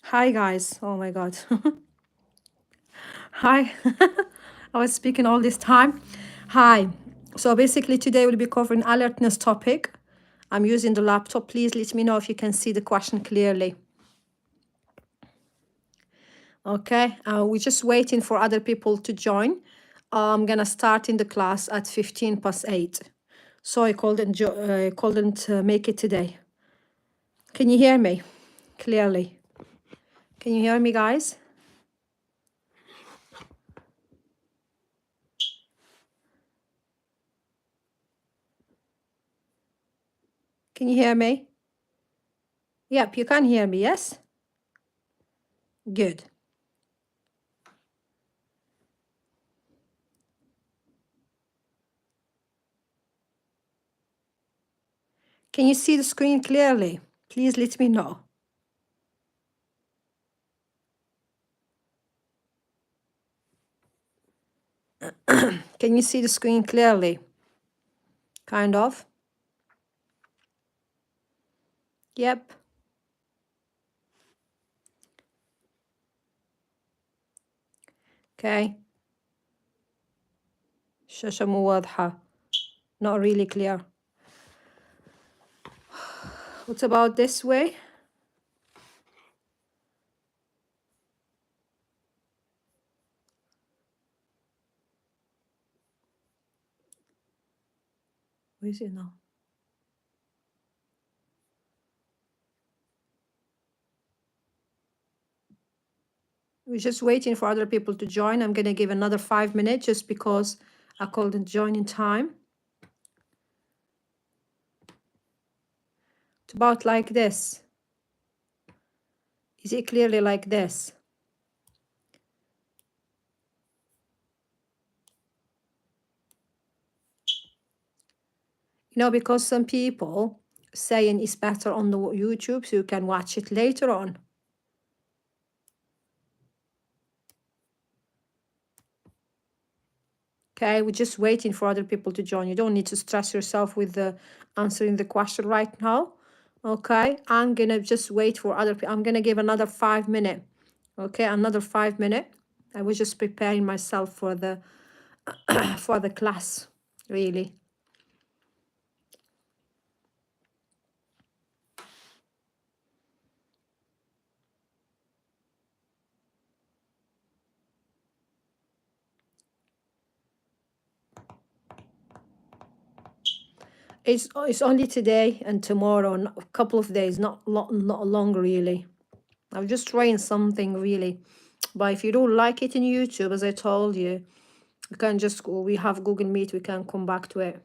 Hi guys. Oh my god. Hi. I was speaking all this time. Hi. So basically today we'll be covering alertness topic. I'm using the laptop. Please let me know if you can see the question clearly. Okay. We're just waiting for other people to join. I'm gonna start in the class at 8:15. So I couldn't make it today. Can you hear me clearly? Can you hear me, guys? Can you hear me? Yep, you can hear me, yes? Good. Can you see the screen clearly? Please let me know. Can you see the screen clearly? Kind of. Yep. Okay. الشاشة مو واضحة. Not really clear. What about this way? Where is it now? We're just waiting for other people to join. I'm going to give another 5 minutes just because I couldn't join in time. It's about like this. Is it clearly like this? You know, because some people saying it's better on the YouTube so you can watch it later on. Okay, we're just waiting for other people to join. You don't need to stress yourself with the answering the question right now. Okay, I'm gonna just wait for other people. I'm gonna give another 5 minutes. Okay, another 5 minutes. I was just preparing myself for the for the class, really. It's only today and tomorrow, a couple of days, not long really. I'm just trying something really. But if you don't like it in YouTube, as I told you, you can just go. We have Google Meet. We can come back to it.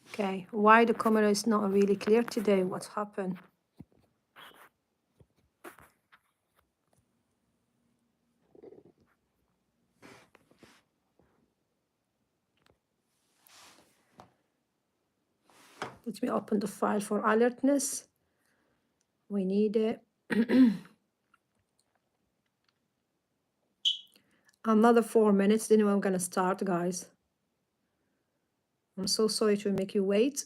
Okay, why the camera is not really clear today? What's happened? Let me open the file for alertness. We need it. Another 4 minutes, then I'm gonna start, guys. I'm so sorry to make you wait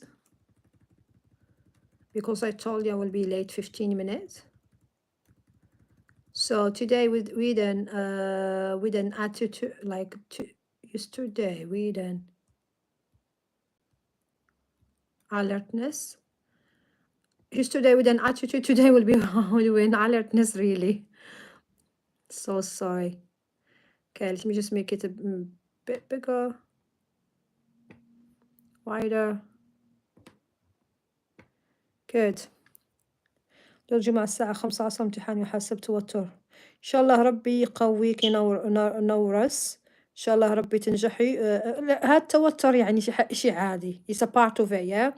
because I told you I will be late 15 minutes. So today we then add to like to yesterday we then alertness. Yesterday with an attitude, today will be in alertness, really. So sorry. Okay, let me just make it a bit bigger, wider. Good. يا جماعة الساعة 5 عصر امتحان يحسب توتر. إن شاء الله ربي يقويك نورس. إن شاء الله ربي تنجحي. هذا التوتر يعني شيء عادي. It's a part of it, yeah.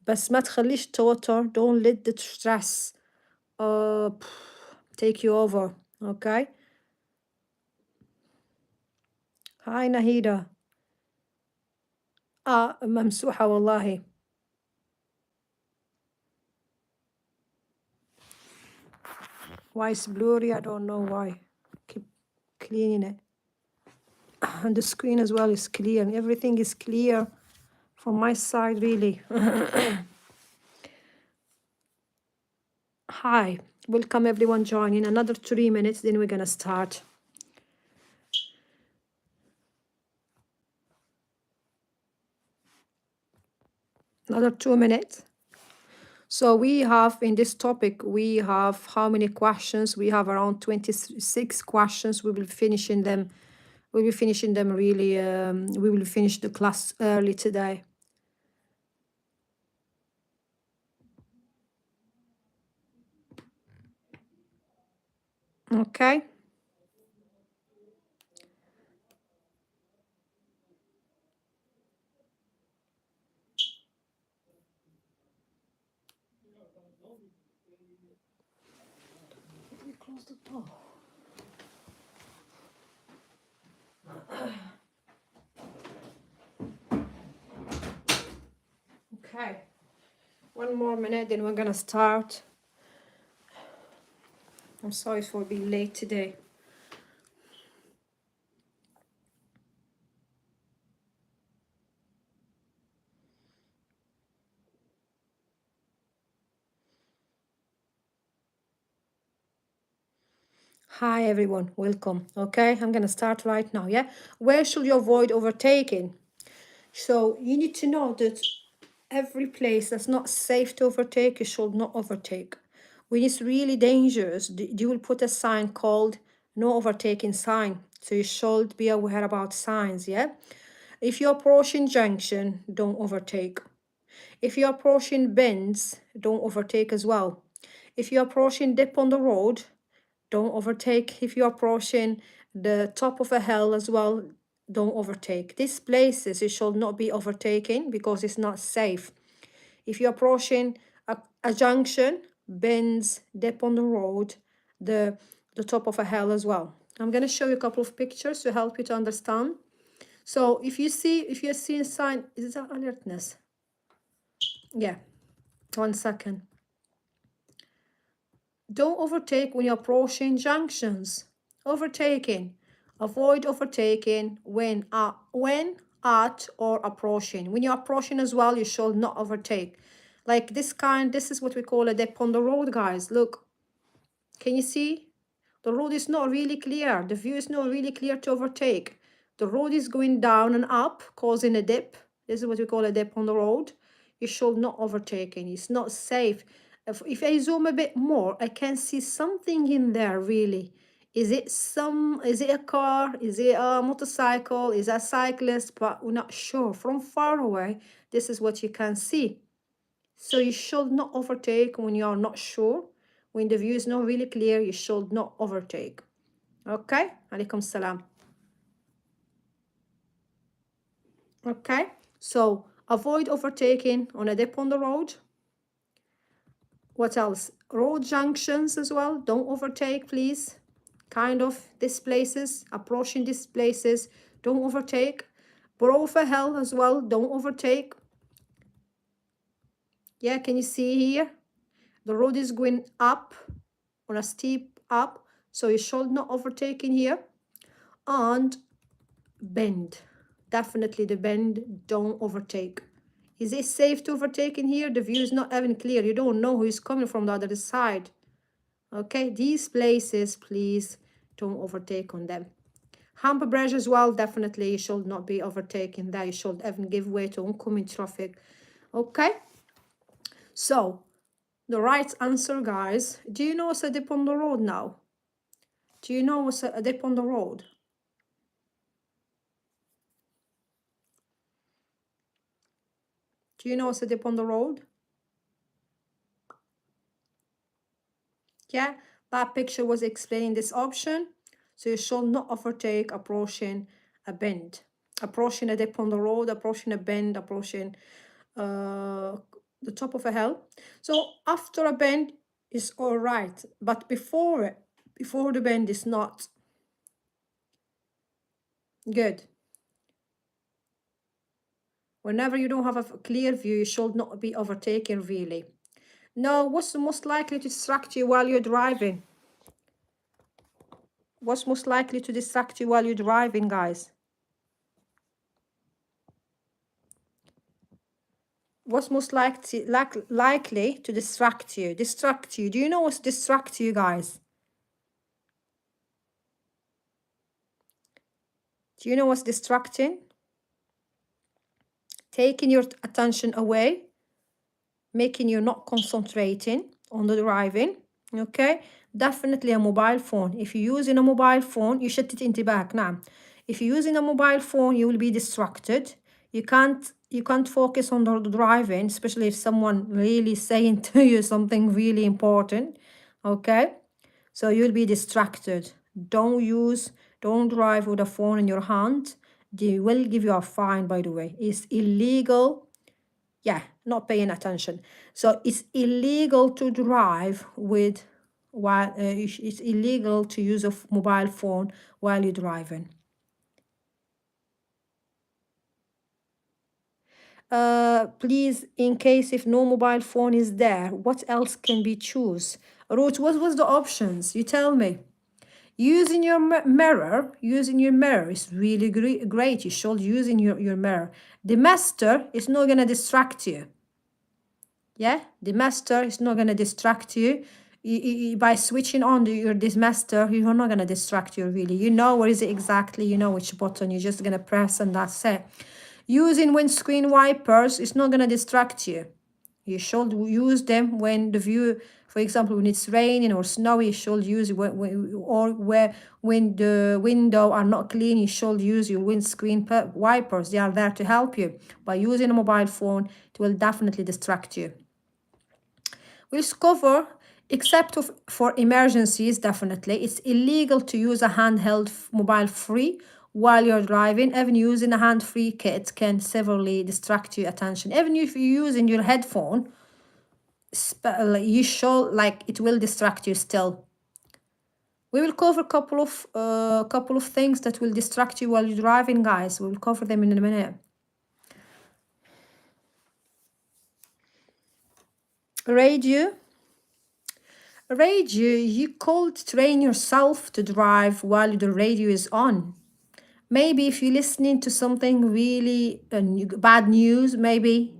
بس ما تخليش التوتر. Don't let the stress take you over. Okay. Hi Nahida. ممسوحة والله. Why it's blurry? I don't know why. Keep cleaning it. And the screen as well is clear and everything is clear from my side, really. Hi, welcome everyone joining. Another 3 minutes, then we're gonna start. Another 2 minutes. So we have in this topic, we have how many questions? We have around 26 questions. We will finishing them. We will finishing them really. We will finish the class early today. Okay. Close the door. Okay. 1 more minute, then we're gonna start. I'm sorry for being late today. Hi everyone, welcome. Okay, I'm gonna start right now. Yeah, where should you avoid overtaking? So you need to know that every place that's not safe to overtake, you should not overtake. When it's really dangerous, you will put a sign called no overtaking sign. So you should be aware about signs. Yeah, if you're approaching junction, don't overtake. If you're approaching bends, don't overtake as well. If you're approaching dip on the road, don't overtake. If you're approaching the top of a hill as well, don't overtake. These places you should not be overtaking because it's not safe. If you're approaching a junction, bends, dip on the road, the top of a hill as well. I'm going to show you a couple of pictures to help you to understand. So if you're seeing sign, is that alertness? Yeah, 1 second. Don't overtake when you're approaching junctions. Overtaking. Avoid overtaking when at or approaching. When you're approaching as well, you should not overtake. Like this is what we call a dip on the road, guys. Look, can you see? The road is not really clear. The view is not really clear to overtake. The road is going down and up, causing a dip. This is what we call a dip on the road. You should not overtake. It's not safe. If I zoom a bit more, I can see something in there, really. Is it a car? Is it a motorcycle? Is it a cyclist? But we're not sure. From far away, this is what you can see. So you should not overtake when you are not sure. When the view is not really clear, you should not overtake. Okay? Alaikum salam. Okay? So avoid overtaking on a dip on the road. What else? Road junctions as well. Don't overtake, please. Kind of these places, approaching these places. Don't overtake. Brow of a hill as well. Don't overtake. Yeah, can you see here? The road is going up, on a steep up. So you should not overtake in here. And bend. Definitely the bend, don't overtake. Is it safe to overtake in here? The view is not even clear. You don't know who is coming from the other side. Okay, these places, please don't overtake on them. Hamper bridge as well, definitely you should not be overtaking there. You should even give way to oncoming traffic. Okay, so the right answer, guys. Do you know what's a dip on the road now? Do you know what's a dip on the road? Do you know what's a dip on the road? Yeah, that picture was explaining this option. So you should not overtake approaching a bend, approaching a dip on the road, approaching a bend, approaching the top of a hill. So after a bend is all right, but before the bend is not good. Whenever you don't have a clear view, you should not be overtaken, really. Now, what's most likely to distract you while you're driving? What's most likely to distract you while you're driving, guys? What's most likely to distract you? Distract you. Do you know what's distract you, guys? Do you know what's distracting? Taking your attention away, making you not concentrating on the driving. Okay, definitely a mobile phone. If you're using a mobile phone, you should انتباهك. نعم. If you're using a mobile phone, you will be distracted. You can't focus on the driving, especially if someone really saying to you something really important. Okay, so you'll be distracted. Don't drive with a phone in your hand. They will give you a fine, by the way. It's illegal. Yeah, not paying attention. So it's illegal to drive with while it's illegal to use a mobile phone while you're driving. Please, in case if no mobile phone is there, what else can we choose? Ruth, what was the options? You tell me. Using your mirror is really great. You should using your mirror. The master is not gonna distract you. Yeah, the master is not gonna distract you. By switching on this master, you're not gonna distract you really. You know where is it exactly. You know which button. You're just gonna press and that's it. Using windscreen wipers is not gonna distract you. You should use them when the view, for example, when it's raining or snowy, you should use when the window are not clean, you should use your windscreen wipers. They are there to help you. By using a mobile phone, it will definitely distract you. We'll cover, except for emergencies, definitely. It's illegal to use a handheld mobile free while you're driving. Even using a hand-free kit can severely distract your attention. Even if you're using your headphone, you show like it will distract you still. We will cover a couple of things that will distract you while you're driving, guys. We'll cover them in a minute. Radio, you could train yourself to drive while the radio is on. Maybe if you're listening to something really bad news, maybe,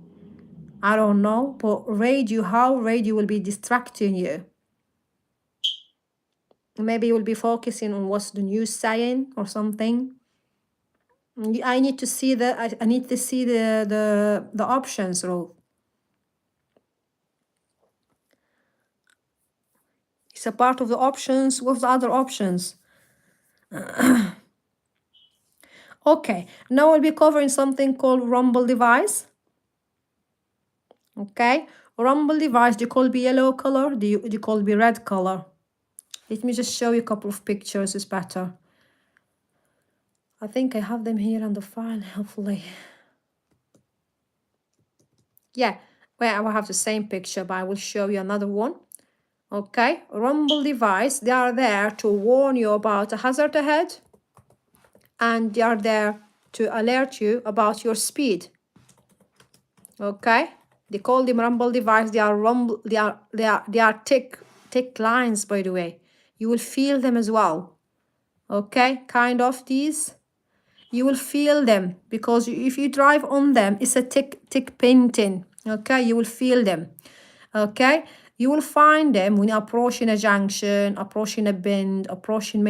I don't know, but how radio will be distracting you. Maybe you will be focusing on what's the news saying or something. I need to see the options, Ruth. It's a part of the options. What's the other options? Okay, now we'll be covering something called rumble device. Okay, rumble device, they could be yellow color, they could be red color. Let me just show you a couple of pictures, it's better. I think I have them here on the file, hopefully. Yeah, well, I have the same picture, but I will show you another one. Okay, rumble device, they are there to warn you about a hazard ahead, and they are there to alert you about your speed. Okay, they call them rumble device. They are thick lines, by the way. You will feel them as well. Okay, kind of these. You will feel them because if you drive on them, it's a thick painting. Okay, you will feel them. Okay, you will find them when approaching a junction, approaching a bend, approaching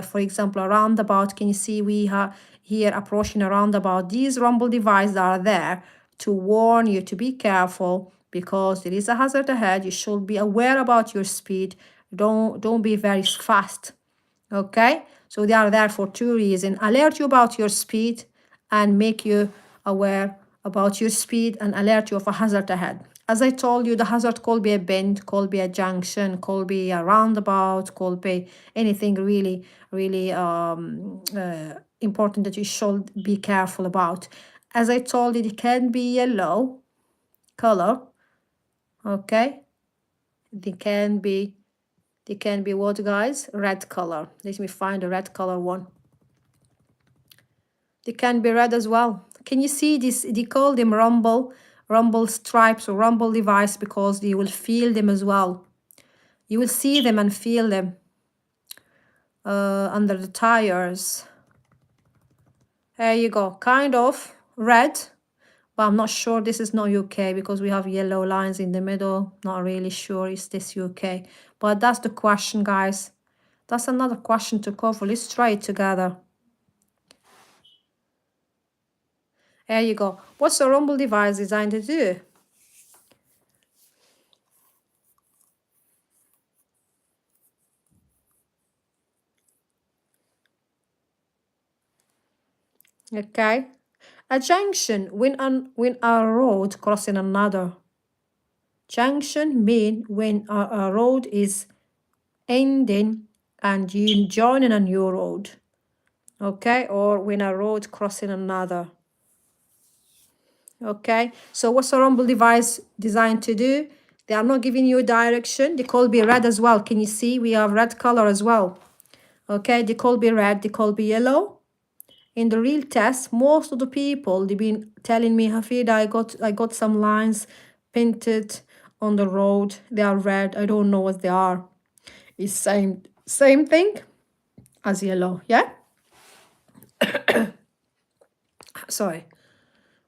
for example, a roundabout. Can you see we have here approaching a roundabout? These rumble devices are there to warn you to be careful because there is a hazard ahead. You should be aware about your speed. Don't be very fast. Okay, so they are there for two reasons: alert you about your speed and make you aware about your speed and alert you of a hazard ahead. As I told you, the hazard could be a bend, could be a junction, could be a roundabout, could be anything really important that you should be careful about. As I told you, it can be yellow color. Okay, they can be what, guys? Red color. Let me find a red color one. They can be red as well. Can you see this? They call them rumble stripes or rumble device because you will feel them as well. You will see them and feel them under the tires. There you go. Kind of red, but I'm not sure. This is not UK because we have yellow lines in the middle. Not really sure is this UK, but that's the question, guys. That's another question to cover. Let's try it together. There you go. What's a rumble device designed to do? Okay. A junction when a road crossing another. Junction mean when a road is ending and you joining a new road. Okay, or when a road crossing another. Okay, so what's a rumble device designed to do? They are not giving you a direction. They could be red as well. Can you see? We have red color as well. Okay, they could be red, they could be yellow. In the real test, most of the people, they've been telling me, Hafida, I got some lines painted on the road. They are red. I don't know what they are. It's same thing as yellow, yeah? Sorry.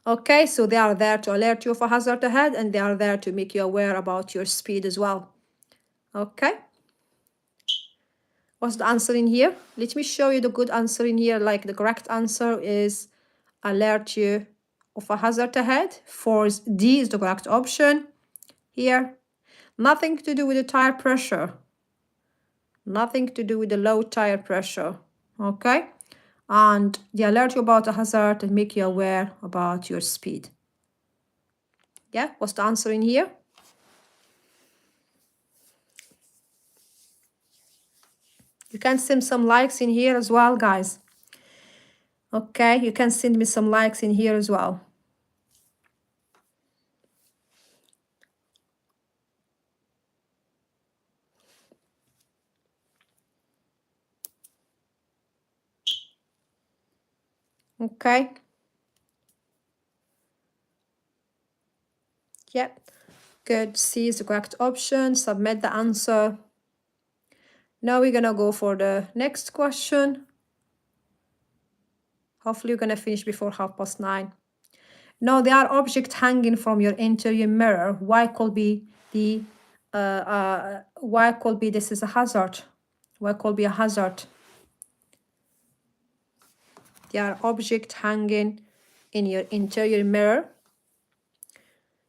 Okay, so they are there to alert you of a hazard ahead, and they are there to make you aware about your speed as well. Okay. What's the answer in here? Let me show you the good answer in here. Like the correct answer is alert you of a hazard ahead. D is the correct option here. Nothing to do with the tire pressure. Nothing to do with the low tire pressure. Okay. And they alert you about a hazard and make you aware about your speed. Yeah, what's the answer in here? You can send some likes in here as well, guys. Okay, you can send me some likes in here as well. Okay. Yep. Good. C is the correct option. Submit the answer. Now we're going to go for the next question. Hopefully you're going to finish before 9:30. Now there are objects hanging from your interior mirror. Why could be this is a hazard? Why could be a hazard? There are objects hanging in your interior mirror.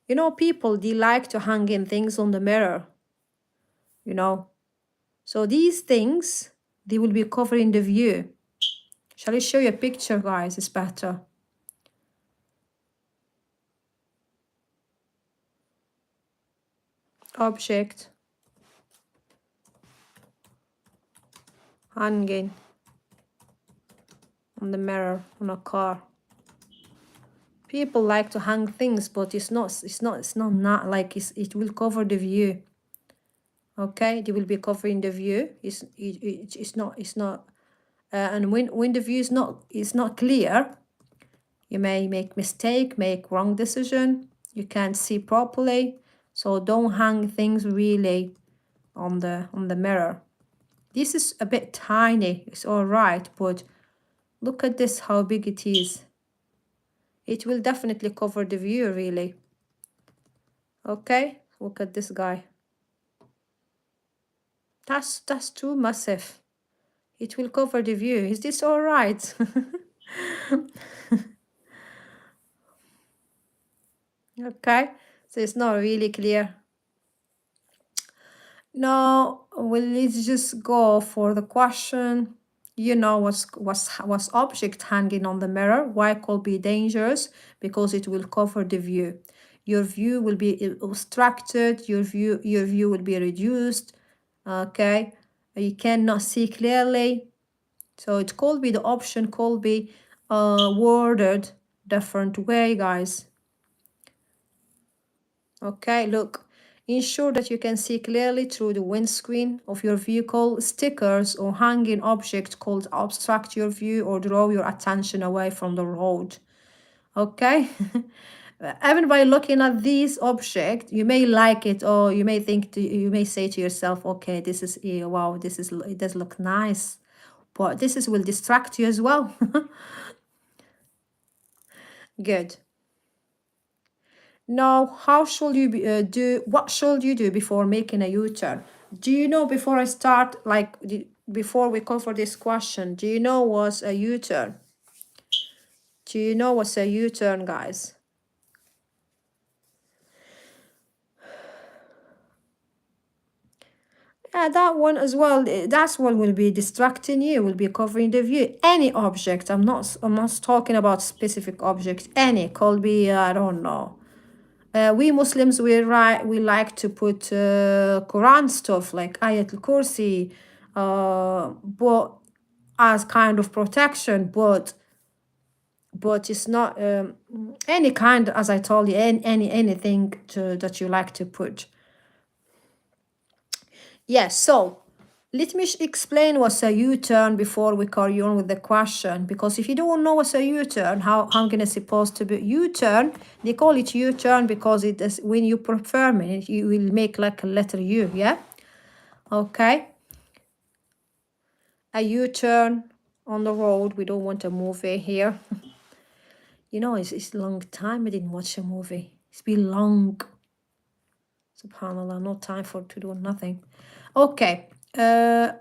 You know, people, they like to hang in things on the mirror. You know, so these things, they will be covering the view. Shall I show you a picture, guys? It's better. Object hanging on the mirror on a car. People like to hang things, but it will cover the view. Okay, they will be covering the view. It's not. And when the view is not clear, you may make mistake, make wrong decision. You can't see properly, so don't hang things really on the mirror. This is a bit tiny. It's all right, but look at this, how big it is. It will definitely cover the view, really. Okay, look at this guy. That's too massive. It will cover the view. Is this all right? Okay, so it's not really clear. Now, well, let's just go for the question. You know what's object hanging on the mirror? Why could be dangerous? Because it will cover the view. Your view will be obstructed. Your view will be reduced. Okay, you cannot see clearly. So it could be, the option could be worded different way, guys. Okay, look. Ensure that you can see clearly through the windscreen of your vehicle. Stickers or hanging objects could obstruct your view or draw your attention away from the road. Okay. Even by looking at this object, you may like it, or you may you may say to yourself, okay, this is, wow, it does look nice, but this will distract you as well. Good. Now, how should you what should you do before making a U-turn? Do you know, before I start, like, before we cover this question, do you know what's a U-turn? Do you know what's a U-turn, guys? Yeah, that one as well. That's what will be distracting you, will be covering the view. Any object. I'm not talking about specific object. Any could be, I don't know. We Muslims, we like to put Quran stuff like Ayat al-Kursi, but as kind of protection, but it's not any kind, as I told you, anything that you like to put. Yes, so let me explain what's a U-turn before we carry on with the question, because if you don't know what's a U-turn, how I'm gonna supposed to be U-turn? They call it U-turn because it is when you perform it, you will make like a letter U, yeah? Okay. A U-turn on the road. We don't want a movie here. You know, it's a long time I didn't watch a movie. It's been long. Subhanallah, no time to do nothing. Okay. There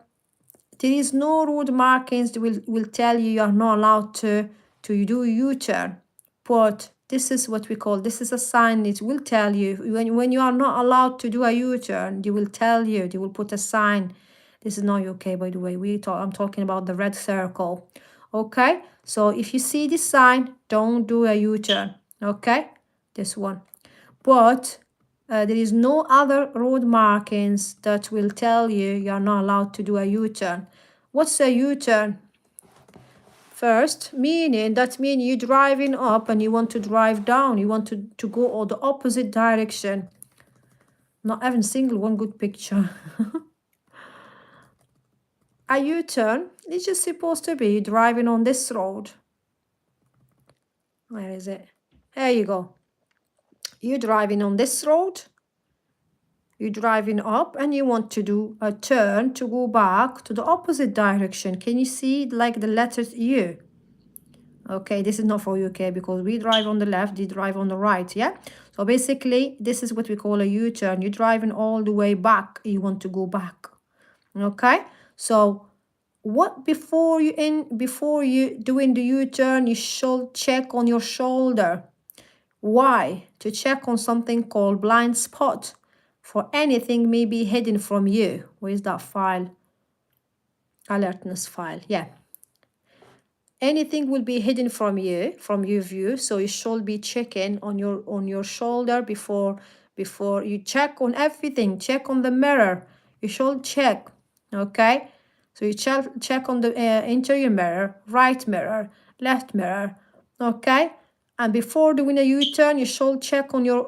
is no road markings that will tell you are not allowed to do U-turn. But this is what we call, this is a sign. It will tell you when you are not allowed to do a U-turn, they will tell you, they will put a sign. This is not okay, by the way. I'm talking about the red circle. Okay, so if you see this sign, don't do a U-turn. Okay, this one. But there is no other road markings that will tell you you're not allowed to do a U-turn. What's a U-turn? First, that means you're driving up and you want to drive down. You want to go all the opposite direction. Not even single one good picture. A U-turn is just supposed to be driving on this road. Where is it? There you go. You're driving on this road. You're driving up and you want to do a turn to go back to the opposite direction. Can you see like the letter U? Okay, this is not for UK because we drive on the left, they drive on the right, yeah? So basically, this is what we call a U-turn. You're driving all the way back, you want to go back. Okay? So what before you doing the U-turn, you should check on your shoulder. Why? To check on something called blind spot. For anything may be hidden from you. Where is that file? Alertness file, yeah. Anything will be hidden from your view, so you should be checking on your shoulder before you check on everything. Check on the mirror. You should check, okay? So you check on the interior mirror, right mirror, left mirror, okay? And before doing a U-turn, you should check on your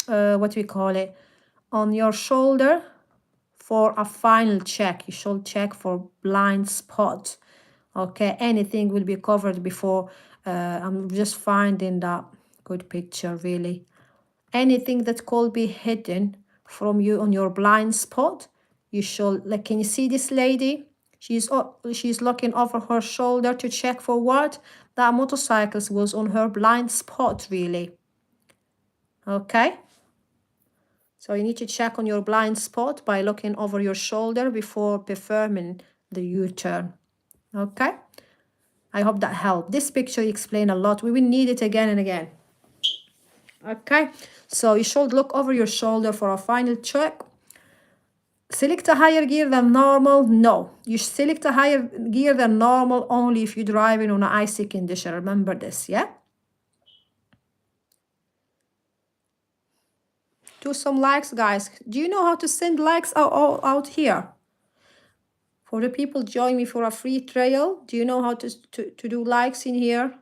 what we call it, on your shoulder for a final check. You should check for blind spot. Okay, anything will be covered before. I'm just finding that good picture, really. Anything that could be hidden from you on your blind spot, you should, like, can you see this lady? She's looking over her shoulder to check for what? That motorcyclist was on her blind spot, really. Okay? So you need to check on your blind spot by looking over your shoulder before performing the U-turn. Okay? I hope that helped. This picture explains a lot. We will need it again and again. Okay, so you should look over your shoulder for a final check. Select a higher gear than normal. No, you select a higher gear than normal only if you're driving on an icy condition. Remember this, yeah? Do some likes, guys. Do you know how to send likes out here? For the people join me for a free trial, do you know how to do likes in here?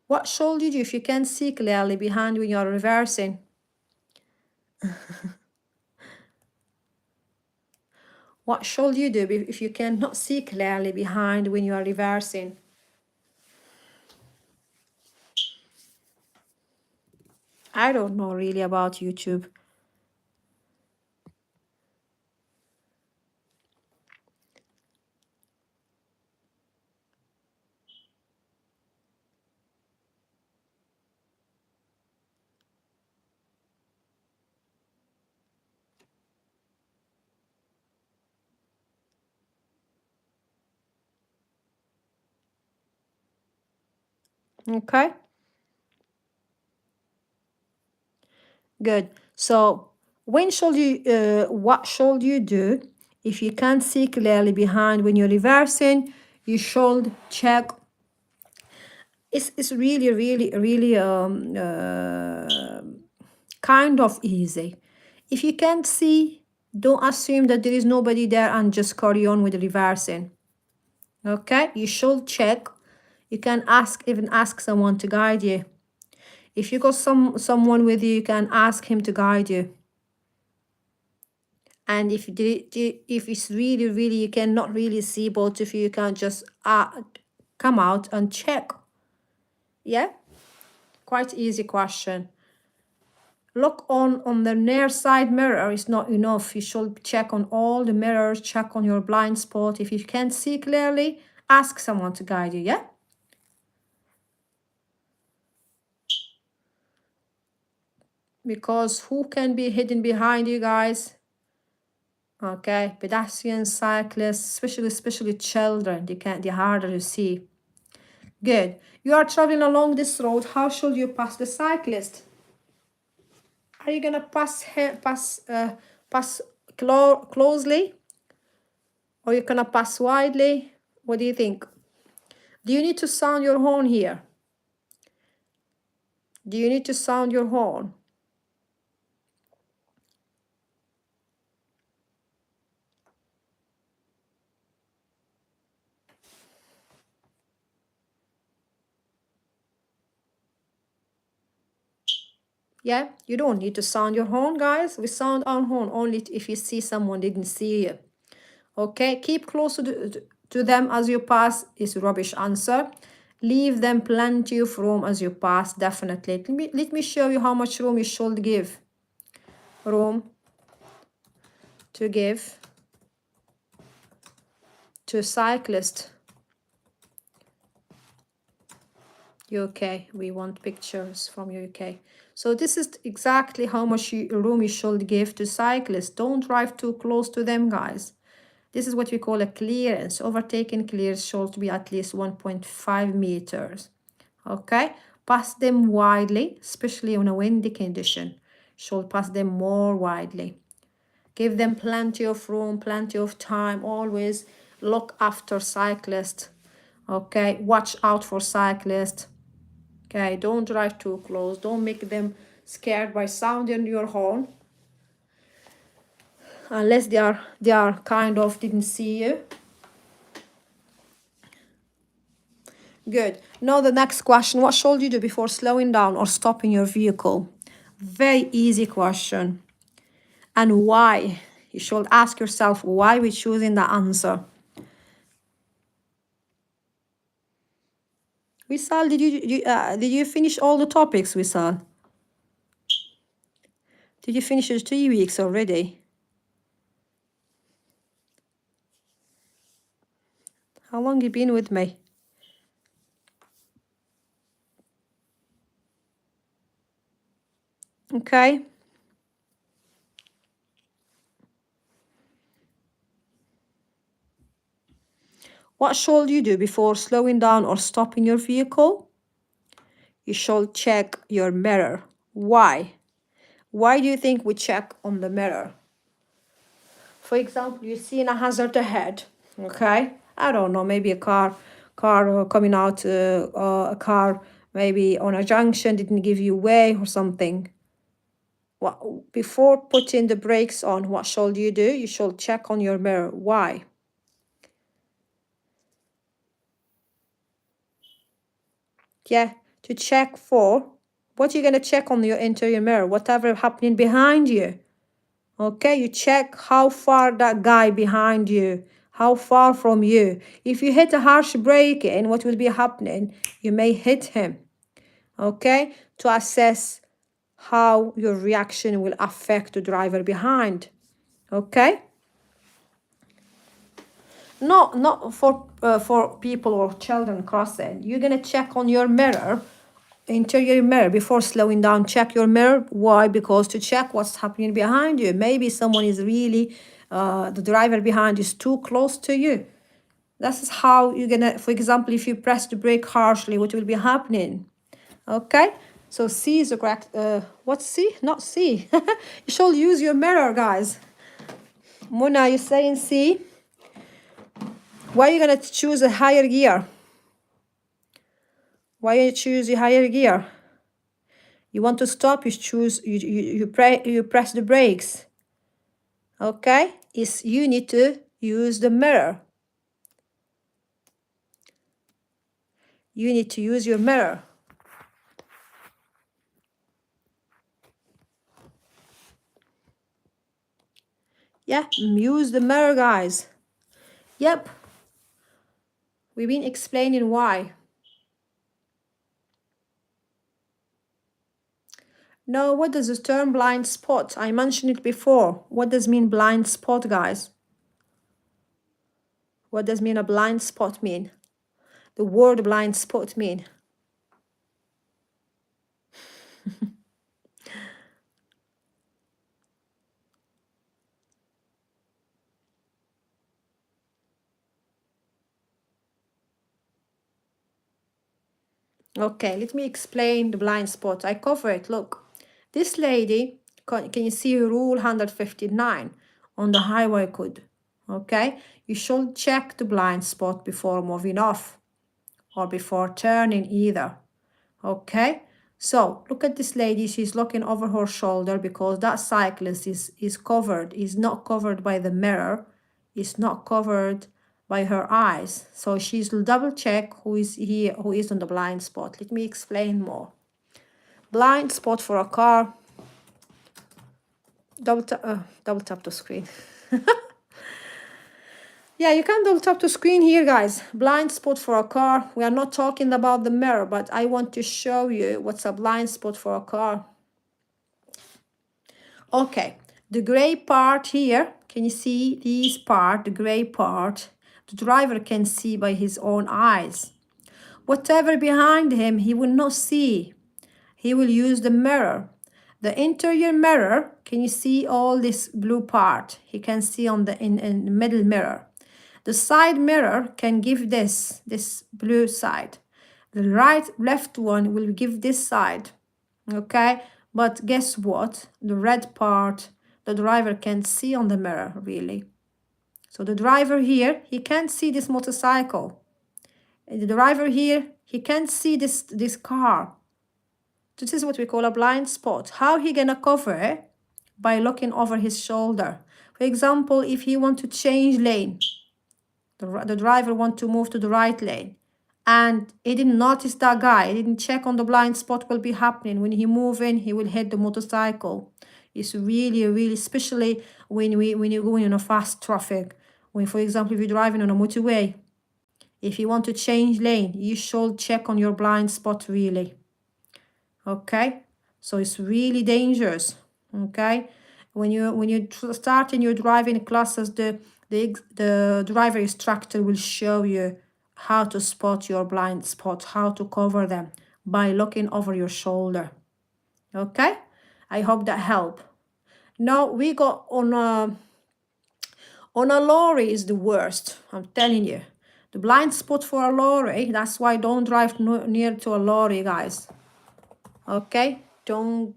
What should you do if you can't see clearly behind when you're reversing? What should you do if you cannot see clearly behind when you are reversing? I don't know really about YouTube. Okay, good. So when should you what should you do if you can't see clearly behind when you're reversing? You should check. It's really really kind of easy. If you can't see, don't assume that there is nobody there and just carry on with reversing. Okay, you should check. You can even ask someone to guide you. If you got someone with you, you can ask him to guide you. And if it's really you cannot really see both of you, you can just come out and check. Yeah, quite easy question. Look on the near side mirror is not enough. You should check on all the mirrors, check on your blind spot. If you can't see clearly, ask someone to guide you. Yeah, because who can be hidden behind you guys? Okay, pedestrians, cyclists, especially children, they're harder to see. Good. You are traveling along this road. How should you pass the cyclist? Are you gonna pass closely, or you're gonna pass widely? What do you think? Do you need to sound your horn here? Do you need to sound your horn? Yeah, you don't need to sound your horn, guys. We sound our horn only if you see someone didn't see you. Okay, keep close to them as you pass is rubbish answer. Leave them plenty of room as you pass, definitely. Let me show you how much room you should give. Room to give to cyclist. UK, we want pictures from UK. So this is exactly how much room you should give to cyclists. Don't drive too close to them, guys. This is what we call a clearance. Overtaking clearance should be at least 1.5 meters. Okay, pass them widely, especially on a windy condition. Should pass them more widely. Give them plenty of room, plenty of time. Always look after cyclists. Okay, watch out for cyclists. Okay, don't drive too close. Don't make them scared by sounding your horn. Unless they are kind of didn't see you. Good. Now the next question. What should you do before slowing down or stopping your vehicle? Very easy question. And why? You should ask yourself why we're choosing the answer. Wisal, did you finish all the topics, Wisal? Did you finish the 3 weeks already? How long you been with me? Okay. What should you do before slowing down or stopping your vehicle? You should check your mirror. Why? Why do you think we check on the mirror? For example, you see a hazard ahead, okay? I don't know, maybe a car coming out, a car maybe on a junction didn't give you way or something. Well, before putting the brakes on, what should you do? You should check on your mirror. Why? Yeah, to check for what you're gonna check on your interior mirror, whatever happening behind you. Okay, you check how far that guy behind you, how far from you. If you hit a harsh braking, what will be happening? You may hit him. Okay, to assess how your reaction will affect the driver behind. Okay. Not for people or children crossing. You're gonna check on your mirror, interior mirror, before slowing down. Check your mirror. Why? Because to check what's happening behind you. Maybe someone is really the driver behind is too close to you. That's how you're gonna, for example, if you press the brake harshly, what will be happening? Okay, so C is the correct, what's C? Not C. You should use your mirror, guys. Mona, you're saying C? Why are you gonna choose a higher gear? Why you choose a higher gear? You want to stop, you choose, you press the brakes. Okay, you need to use the mirror. You need to use your mirror. Yeah, use the mirror, guys. Yep. We've been explaining why. Now, what does the term blind spot? I mentioned it before. What does mean blind spot, guys? What does mean a blind spot mean? The word blind spot mean? Okay, let me explain the blind spot. I cover it. Look, this lady, can you see rule 159 on the highway code? Okay, you should check the blind spot before moving off or before turning either. Okay, so look at this lady. She's looking over her shoulder because that cyclist is covered, is not covered by the mirror, is not covered by her eyes. So she's double check who is here, who is on the blind spot. Let me explain more. Blind spot for a car. Double tap the screen. Yeah, you can double tap the screen here, guys. Blind spot for a car. We are not talking about the mirror, but I want to show you what's a blind spot for a car. Okay, the gray part here, can you see this part, the gray part? The driver can see by his own eyes. Whatever behind him, he will not see. He will use the mirror. The interior mirror, can you see all this blue part? He can see on the in the middle mirror. The side mirror can give this blue side. The left one will give this side, okay? But guess what? The red part, the driver can't see on the mirror, really. So the driver here, he can't see this motorcycle. The driver here, he can't see this car. This is what we call a blind spot. How he gonna cover it? By looking over his shoulder. For example, if he want to change lane, the driver want to move to the right lane, and he didn't notice that guy, he didn't check on the blind spot, will be happening. When he move in, he will hit the motorcycle. It's really, really, especially when you're going in a fast traffic. When, for example, if you're driving on a motorway, if you want to change lane, you should check on your blind spot, really. Okay, so it's really dangerous. Okay, when you start in your driving classes, the driver instructor will show you how to spot your blind spots, how to cover them by looking over your shoulder. Okay, I hope that helped. Now we got on a lorry is the worst. I'm telling you, the blind spot for a lorry. That's why don't drive near to a lorry, guys. Okay, don't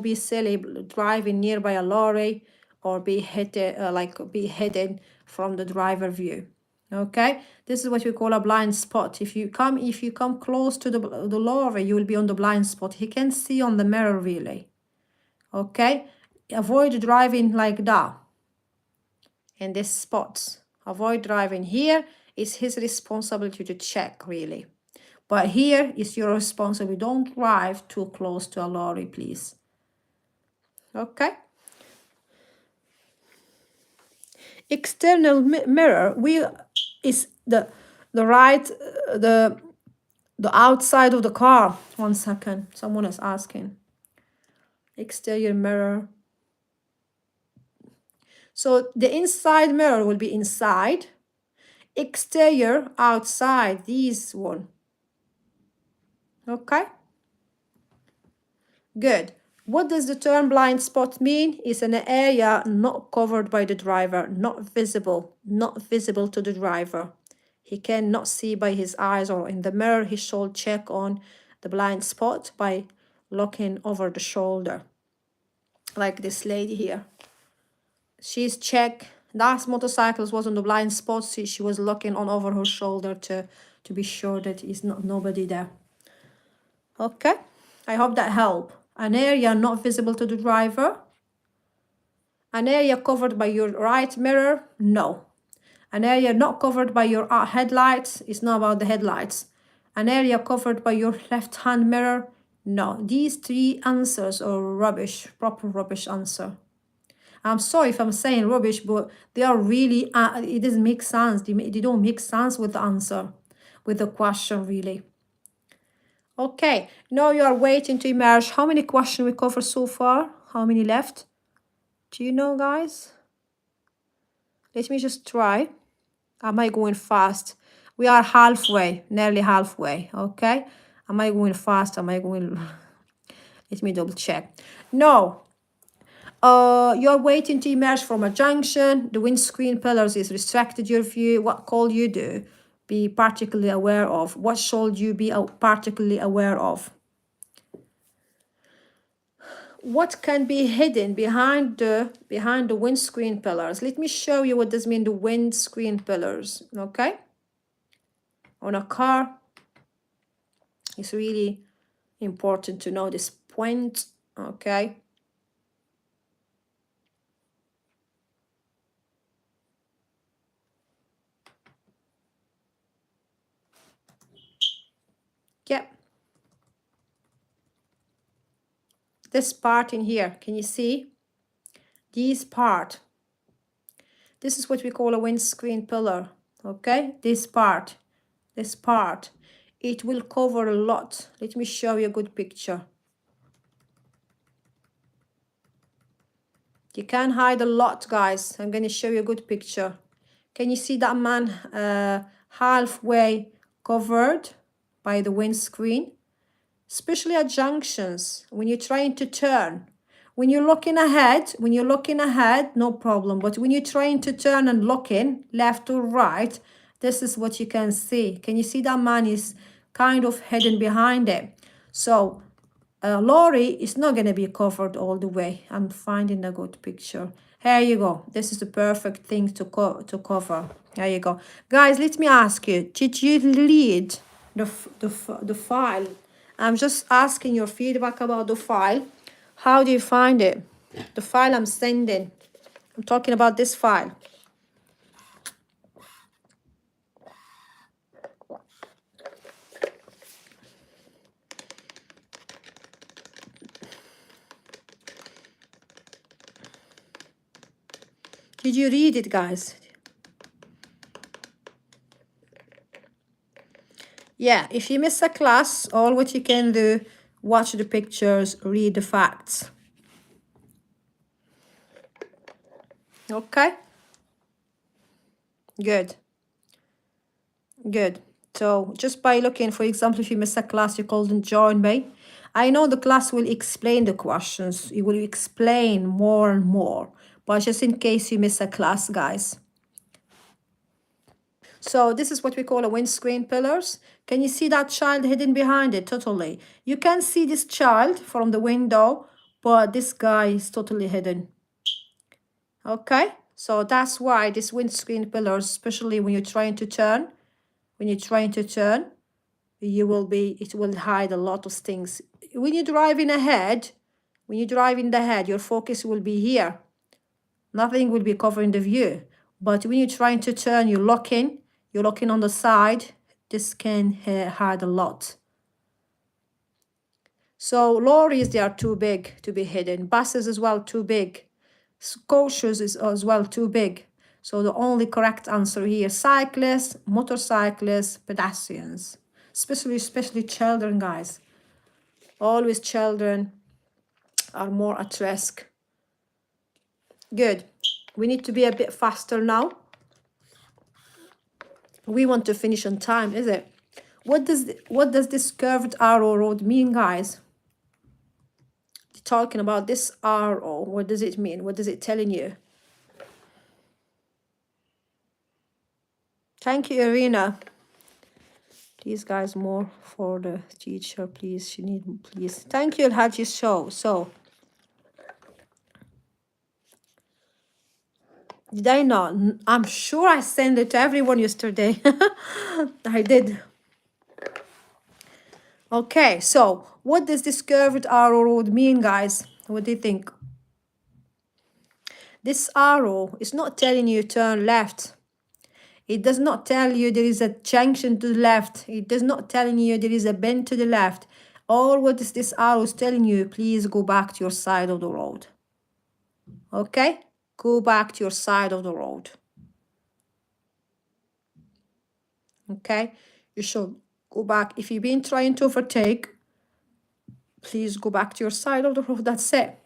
be silly driving nearby a lorry or be hidden from the driver view. Okay, this is what we call a blind spot. If you come close to the lorry, you will be on the blind spot. He can see on the mirror, really. Okay, avoid driving like that in these spots. Avoid driving here. It's his responsibility to check, really. But here is your responsibility. Don't drive too close to a lorry, please. Okay. External mirror is the outside of the car. 1 second. Someone is asking. Exterior mirror. So the inside mirror will be inside. Exterior, outside. This one. Okay. Good. What does the term blind spot mean? It's an area not covered by the driver, not visible to the driver. He cannot see by his eyes or in the mirror. He should check on the blind spot by looking over the shoulder. Like this lady here. She's check. That motorcyclist was on the blind spot. She was looking on over her shoulder to be sure that is not nobody there. Okay, I hope that helped. An area not visible to the driver. An area covered by your right mirror? No. An area not covered by your headlights is not about the headlights. An area covered by your left-hand mirror? No. These three answers are rubbish, proper rubbish answer. I'm sorry if I'm saying rubbish, but they are really, it doesn't make sense. They don't make sense with the answer, with the question, really. Okay, now you are waiting to emerge. How many questions we covered so far? How many left? Do you know, guys? Let me just try. Am I going fast? We are halfway, nearly halfway, okay? Am I going fast? Am I going... Let me double check. No. You're waiting to emerge from a junction. The windscreen pillars is restricted your view. What call you do? Be particularly aware of. What should you be particularly aware of? What can be hidden behind the windscreen pillars? Let me show you what does mean the windscreen pillars, okay? On a car, it's really important to know this point, okay? Yep. This part in here, can you see? This part. This is what we call a windscreen pillar, okay? This part. It will cover a lot. Let me show you a good picture. You can hide a lot, guys. I'm going to show you a good picture. Can you see that man halfway covered by the windscreen? Especially at junctions, when you're trying to turn. When you're looking ahead, no problem. But when you're trying to turn and looking left or right, this is what you can see. Can you see that man is kind of hidden behind it? So lorry is not going to be covered all the way. I'm finding a good picture. Here you go. This is the perfect thing to cover. There you go. Guys, let me ask you, did you read the file? I'm just asking your feedback about the file. How do you find it? The file I'm sending. I'm talking about this file. Did you read it, guys? Yeah, if you miss a class, all what you can do, watch the pictures, read the facts. Okay? Good. Good. So just by looking, for example, if you miss a class, you couldn't join me. I know the class will explain the questions. It will explain more and more. But just in case you miss a class, guys. So this is what we call a windscreen pillars. Can you see that child hidden behind it? Totally. You can see this child from the window, but this guy is totally hidden. Okay? So that's why this windscreen pillars, especially when you're trying to turn, it will hide a lot of things. When you're driving ahead, your focus will be here. Nothing will be covering the view. But when you're trying to turn, you're looking on the side, this can hide a lot. So lorries, they are too big to be hidden. Buses as well, too big. Coaches is as well too big. So the only correct answer here, cyclists, motorcyclists, pedestrians. Especially children, guys. Always children are more at risk. Good. We need to be a bit faster now. We want to finish on time, is it? What does this curved arrow road mean, guys? Talking about this arrow, what does it mean? What is it telling you? Thank you, Irina. Please, guys, more for the teacher, please. She need, please. Thank you, Haji Show. So, did I not? I'm sure I sent it to everyone yesterday. I did. Okay, so what does this curved arrow road mean, guys? What do you think? This arrow is not telling you turn left. It does not tell you there is a junction to the left. It does not telling you there is a bend to the left. All what is this arrow is telling you, please go back to your side of the road. Okay? Go back to your side of the road. Okay? You should go back. If you've been trying to overtake, please go back to your side of the road. That's it.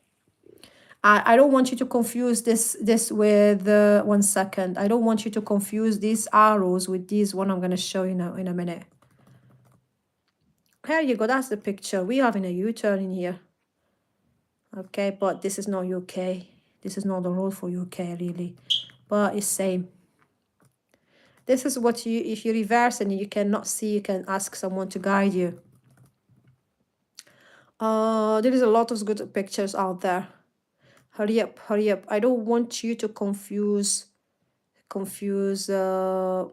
I don't want you to confuse this with, 1 second. I don't want you to confuse these arrows with these one I'm going to show you now in a minute. Here you go. That's the picture. We having a U-turn in here. Okay, but this is not UK. This is not the road for UK, really. But it's same. This is what you, if you reverse and you cannot see, you can ask someone to guide you. There is a lot of good pictures out there. Hurry up, hurry up. I don't want you to confuse. So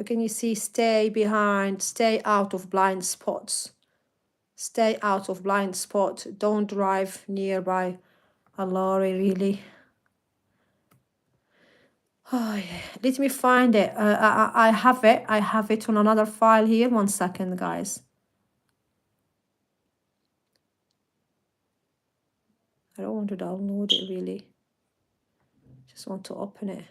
can you see, stay behind, stay out of blind spots. Stay out of blind spot. Don't drive nearby a lorry, really. Oh, yeah. Let me find it. I have it. I have it on another file here. 1 second, guys. I don't want to download it, really. Just want to open it.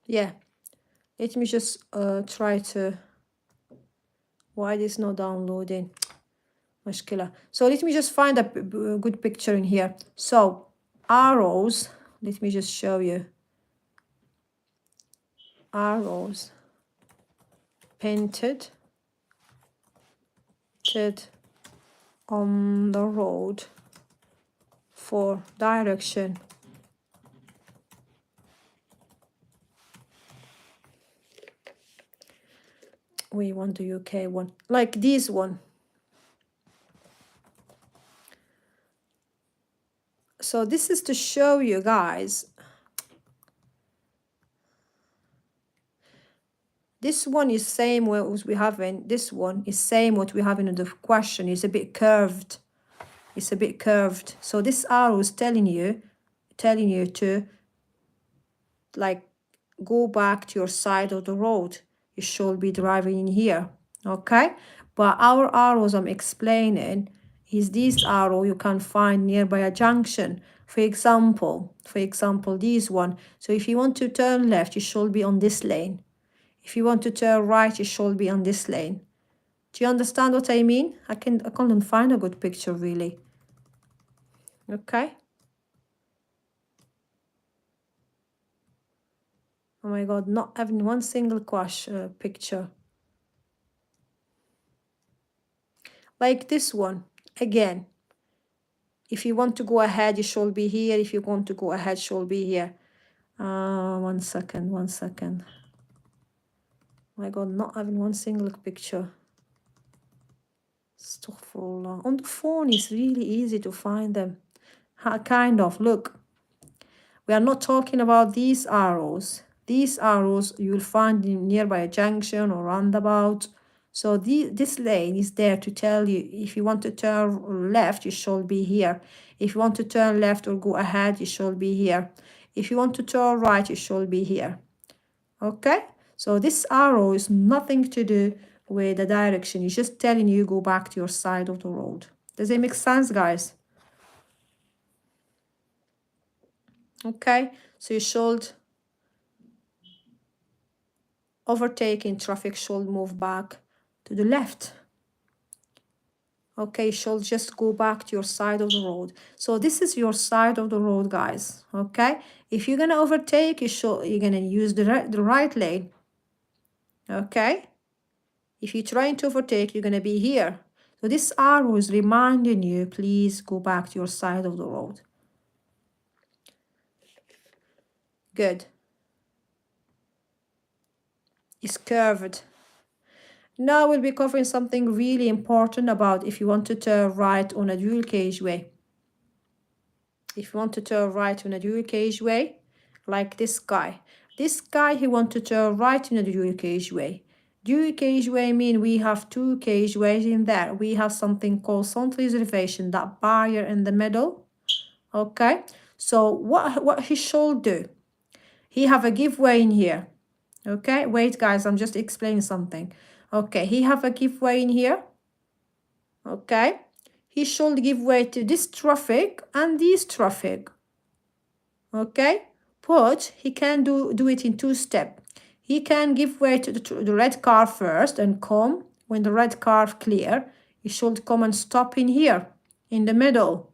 Yeah. Let me just try to... Why it is not downloading? Mashkila. So let me just find a good picture in here. So arrows, let me just show you. Arrows painted on the road for direction. We want the UK one, like this one. So this is to show you guys. This one is same what we have in this one is same what we have in the question. It's a bit curved. It's a bit curved. So this arrow is telling you to like go back to your side of the road. You should be driving in here. Okay? But our arrows I'm explaining is this arrow you can find nearby a junction. For example, this one. So if you want to turn left, you should be on this lane. If you want to turn right, you should be on this lane. Do you understand what I mean? I can't find a good picture, really. Okay. Oh my God, not having one single picture. Like this one, again. If you want to go ahead, you should be here. If you want to go ahead, should be here. 1 second. Oh my God, not having one single picture. Astaghfirullah. On the phone, it's really easy to find them. Kind of, look. We are not talking about these arrows. These arrows you will find in nearby a junction or roundabout. So this lane is there to tell you if you want to turn left, you should be here. If you want to turn left or go ahead, you should be here. If you want to turn right, you should be here. Okay? So this arrow is nothing to do with the direction. It's just telling you go back to your side of the road. Does it make sense, guys? Okay? So you should... overtaking traffic should move back to the left. Okay, you should just go back to your side of the road. So this is your side of the road, guys. Okay, if you're gonna overtake, you're gonna use the right lane. Okay, if you're trying to overtake, you're gonna be here. So this arrow is reminding you, please go back to your side of the road. Good. It's curved. Now we'll be covering something really important about if you want to turn right on a dual carriageway. If you want to turn right on a dual carriageway, like this guy. This guy, he wants to turn right in a dual carriageway. Dual carriageway mean we have two carriageways in there. We have something called center reservation, that barrier in the middle. Okay, so what he should do? He have a giveaway in here. Okay, wait guys, I'm just explaining something. Okay, he have a giveaway in here. Okay, he should give way to this traffic and this traffic. Okay, but he can do it in two steps. He can give way to the red car first and come. When the red car clear, he should come and stop in here in the middle.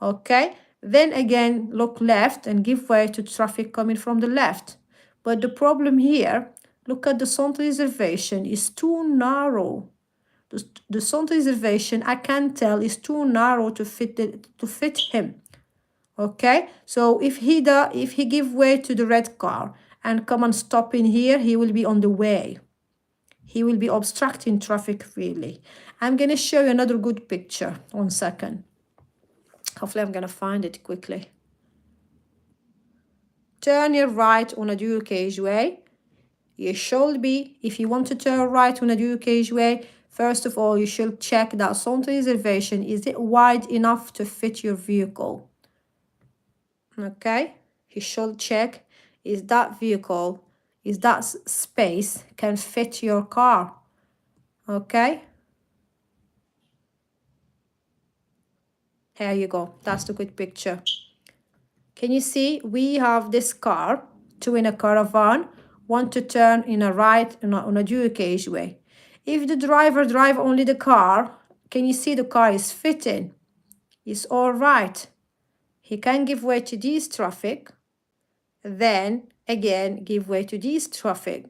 Okay, then again look left and give way to traffic coming from the left. But the problem here, look at the center reservation is too narrow. The center reservation, I can tell, is too narrow to fit him. Okay, so if he give way to the red car and come and stop in here, he will be on the way. He will be obstructing traffic really. I'm gonna show you another good picture. 1 second. Hopefully I'm gonna find it quickly. Turn your right on a dual carriageway. You should be, if you want to turn right on a dual carriageway, first of all, you should check that center reservation. Is it wide enough to fit your vehicle? Okay, you should check, is that vehicle, is that space can fit your car? Okay. Here you go. That's the good picture. Can you see? We have this car, two in a caravan, want to turn in a right on a dual carriageway. If the driver drive only the car, can you see the car is fitting? It's all right. He can give way to this traffic, then again give way to this traffic.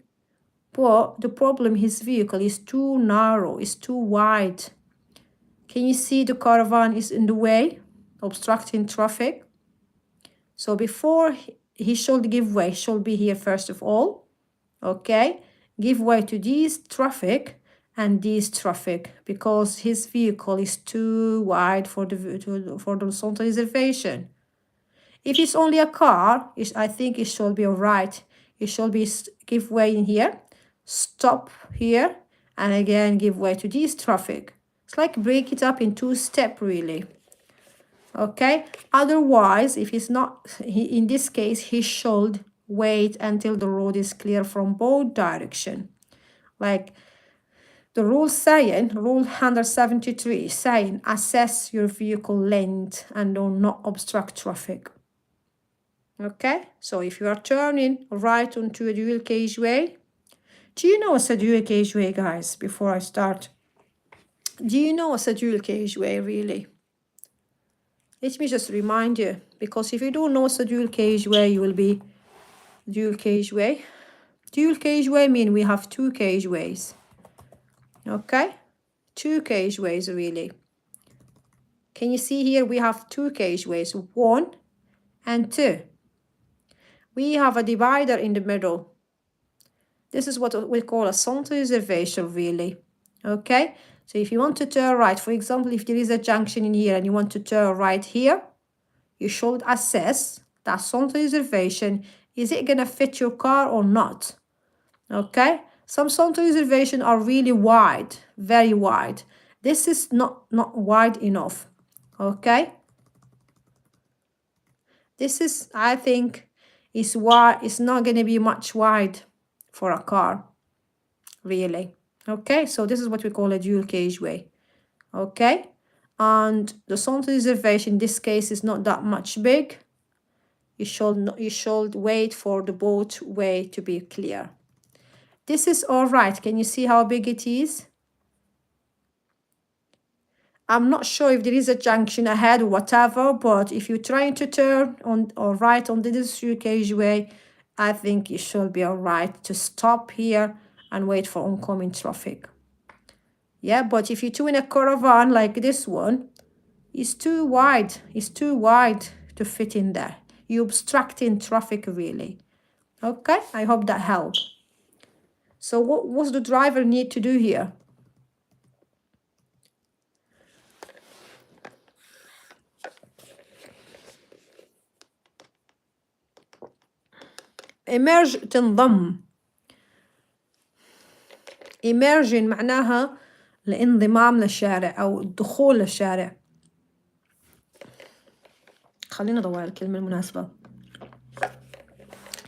But the problem, his vehicle is too narrow, is too wide. Can you see the caravan is in the way, obstructing traffic? So before he should give way, should be here first of all. Okay, give way to this traffic and this traffic because his vehicle is too wide for the center reservation. If it's only a car, I think it should be all right. It should be give way in here, stop here, and again give way to this traffic. It's like break it up in two steps really. Okay, otherwise, if it's not, in this case, he should wait until the road is clear from both directions. Like the rule saying, rule 173 saying, assess your vehicle length and do not obstruct traffic. Okay, so if you are turning right onto a dual carriageway, do you know what's a dual carriageway, guys, before I start? Do you know what's a dual carriageway, really? Let me just remind you, because if you don't know what's a dual carriageway, you will be dual carriageway. Dual carriageway mean we have two carriageways. Okay, two carriageways really. Can you see here we have two carriageways, 1 and 2. We have a divider in the middle. This is what we call a center reservation really. Okay, so if you want to turn right, for example, if there is a junction in here and you want to turn right here, you should assess that center reservation. Is it gonna fit your car or not? Okay, some center reservation are really wide, very wide. This is not wide enough. Okay, this is, I think, is why it's not going to be much wide for a car really. Okay, so this is what we call a dual carriageway. Okay, and the center reservation in this case is not that much big. You should wait for the both way to be clear. This is all right. Can you see how big it is? I'm not sure if there is a junction ahead or whatever, but if you're trying to turn on or right on this carriageway, I think it should be all right to stop here and wait for oncoming traffic. Yeah, but if you're doing a caravan like this one, it's too wide. It's too wide to fit in there. You're obstructing traffic really. Okay, I hope that helped. So what's the driver need to do here? emerge تنضم. emerging معناها الانضمام للشارع أو الدخول للشارع. خلينا ندور على الكلمة المناسبة.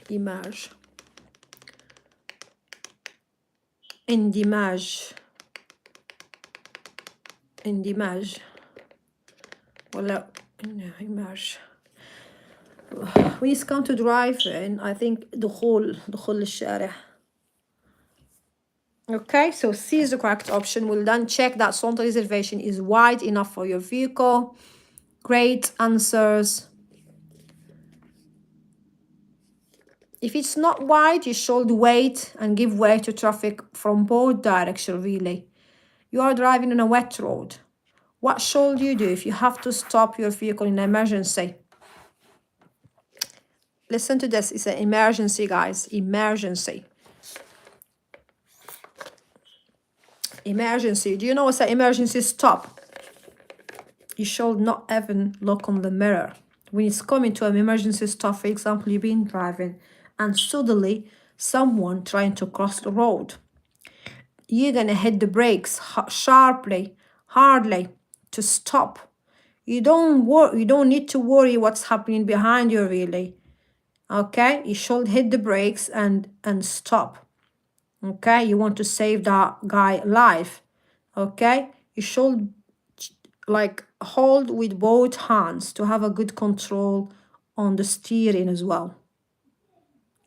emerge. اندماج. اندماج. ولا emerge. When it's come to driving, I think دخول للشارع. Okay, so C is the correct option. We'll then check that center reservation is wide enough for your vehicle. Great answers. If it's not wide, you should wait and give way to traffic from both directions, really. You are driving on a wet road. What should you do if you have to stop your vehicle in an emergency? Listen to this. It's an emergency, guys. Emergency. Emergency. Do you know what's an emergency stop? You should not even look on the mirror. When it's coming to an emergency stop, for example, you've been driving and suddenly someone trying to cross the road. You're going to hit the brakes sharply, hardly to stop. You don't need to worry what's happening behind you, really. Okay? You should hit the brakes and stop. Okay? You want to save that guy life. Okay? You should like hold with both hands to have a good control on the steering as well.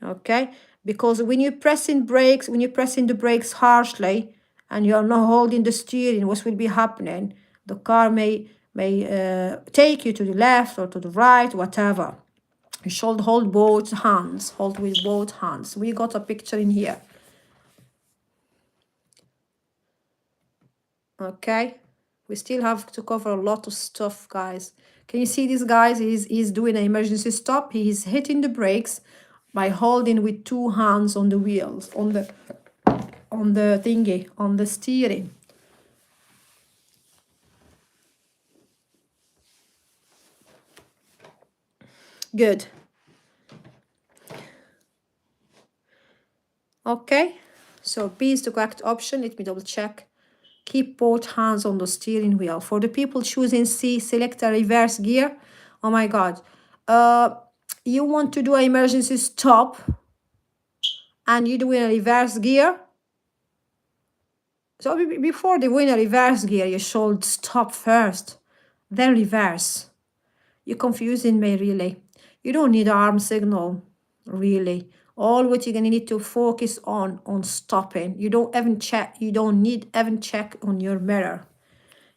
Okay? Because when you're pressing the brakes harshly and you're not holding the steering, what will be happening? The car may take you to the left or to the right, whatever. You should hold both hands, hold with both hands. We got a picture in here. Okay, we still have to cover a lot of stuff, guys. Can you see this, guys? He's doing an emergency stop. He's hitting the brakes by holding with two hands on the wheels, on the thingy, on the steering. Good. Okay, so B is the correct option. Let me double check. Keep both hands on the steering wheel. For the people choosing C, select a reverse gear. Oh my God. You want to do an emergency stop and you're doing a reverse gear. So before doing a reverse gear, you should stop first, then reverse. You're confusing me, really. You don't need an arm signal, really. All what you're gonna need to focus on stopping. You don't need even check on your mirror.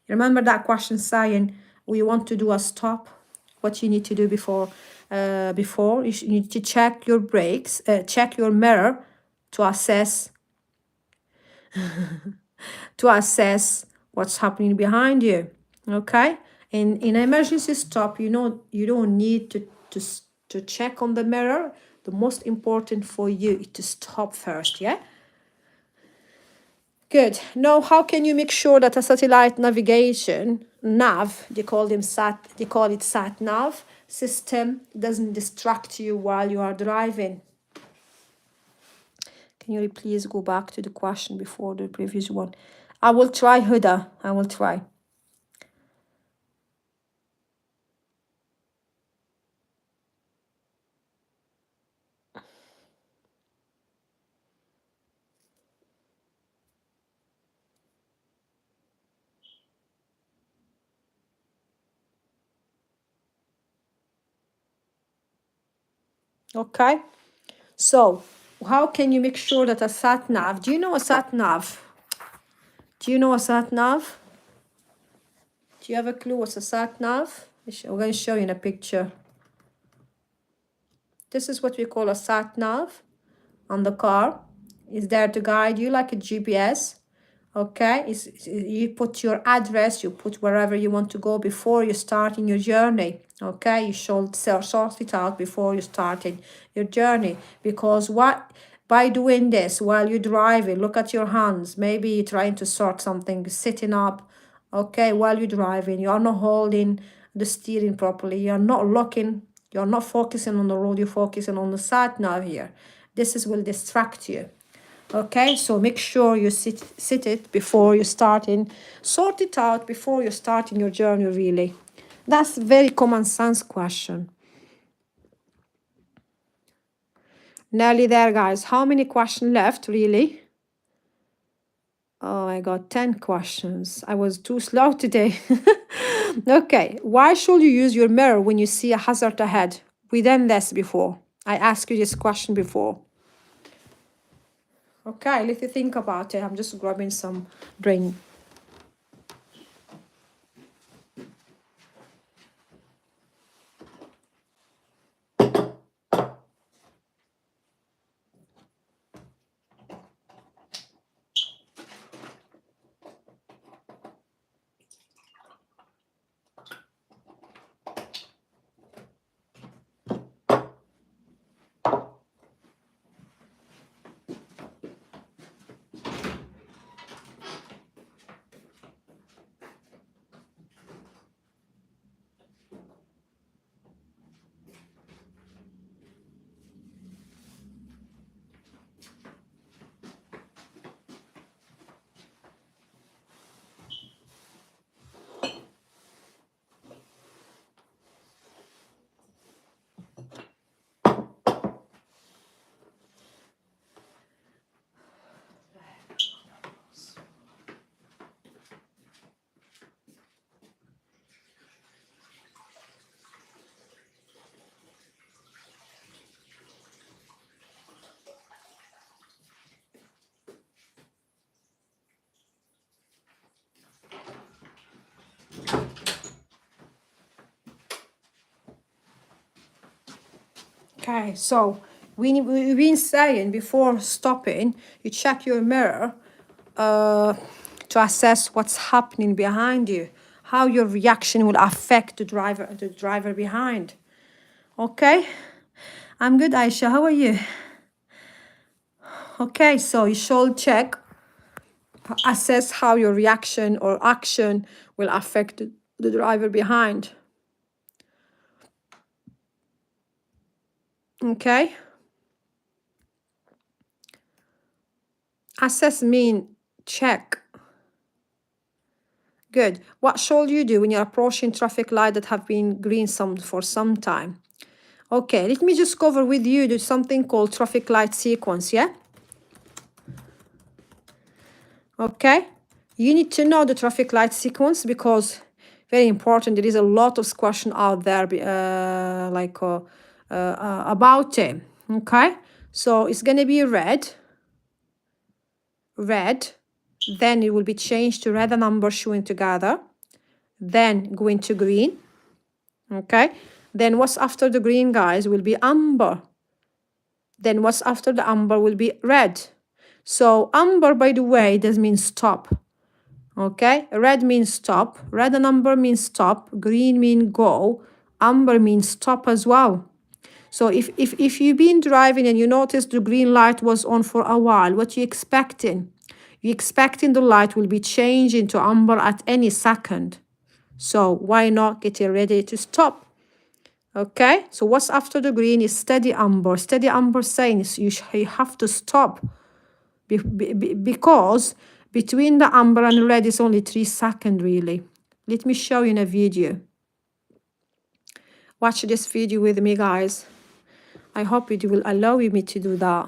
Remember that question saying we want to do a stop? What you need to do before you need to check your brakes, check your mirror to assess what's happening behind you. Okay, in emergency stop, you don't need to check on the mirror. The most important for you is to stop first. Yeah. Good. Now, how can you make sure that a satellite navigation they call it sat nav system doesn't distract you while you are driving? Can you please go back to the question before the previous one? I will try, Huda. I will try. Okay. So, how can you make sure that a sat nav? Do you know a sat nav? Do you know a sat nav? Do you have a clue what's a sat nav? I'm going to show you in a picture. This is what we call a sat nav on the car. It's there to guide you like a GPS. Okay, you put your address, you put wherever you want to go before you starting your journey. Okay, you should sort it out before you starting your journey, because what by doing this while you're driving, look at your hands. Maybe you're trying to sort something, sitting up. Okay, while you're driving, you're not holding the steering properly. You're not looking. You're not focusing on the road. You're focusing on the sat nav here. This will distract you. Okay, so make sure you sit it before you starting. Sort it out before you starting your journey, really. That's a very common sense question. Nearly there, guys. How many questions left, really? Oh, I got 10 questions. I was too slow today. Okay, why should you use your mirror when you see a hazard ahead? We done this before. I asked you this question before. Okay, let you think about it. I'm just grabbing some drink. Okay, so we've been saying before stopping, you check your mirror to assess what's happening behind you, how your reaction will affect the driver behind. Okay, I'm good, Aisha. How are you? Okay, so you should assess how your reaction or action will affect the driver behind. Okay. Assess mean check. Good. What should you do when you're approaching traffic light that have been green for some time? Okay, let me just cover with you do something called traffic light sequence, yeah? Okay, you need to know the traffic light sequence because very important. There is a lot of question out there about it. Okay, so it's gonna be red, then it will be changed to red and amber showing together, then going to green. Okay, then what's after the green, guys, will be amber. Then what's after the amber will be red. So amber, by the way, does mean stop. Okay, red means stop, red and amber means stop, green means go, amber means stop as well. So if you've been driving and you notice the green light was on for a while, what you expecting? You're expecting the light will be changing to amber at any second. So why not get it ready to stop? Okay, so what's after the green is steady amber. Steady amber saying you have to stop because between the amber and red is only 3 seconds really. Let me show you in a video. Watch this video with me, guys. I hope it will allow me to do that.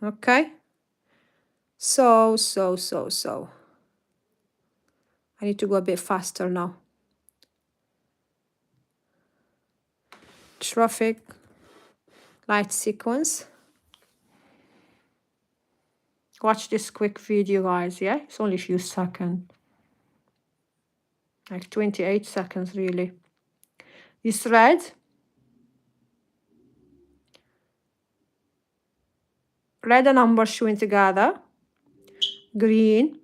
Okay. So. I need to go a bit faster now. Traffic light sequence. Watch this quick video, guys, yeah? It's only a few seconds. like 28 seconds really. This red and amber showing together, green.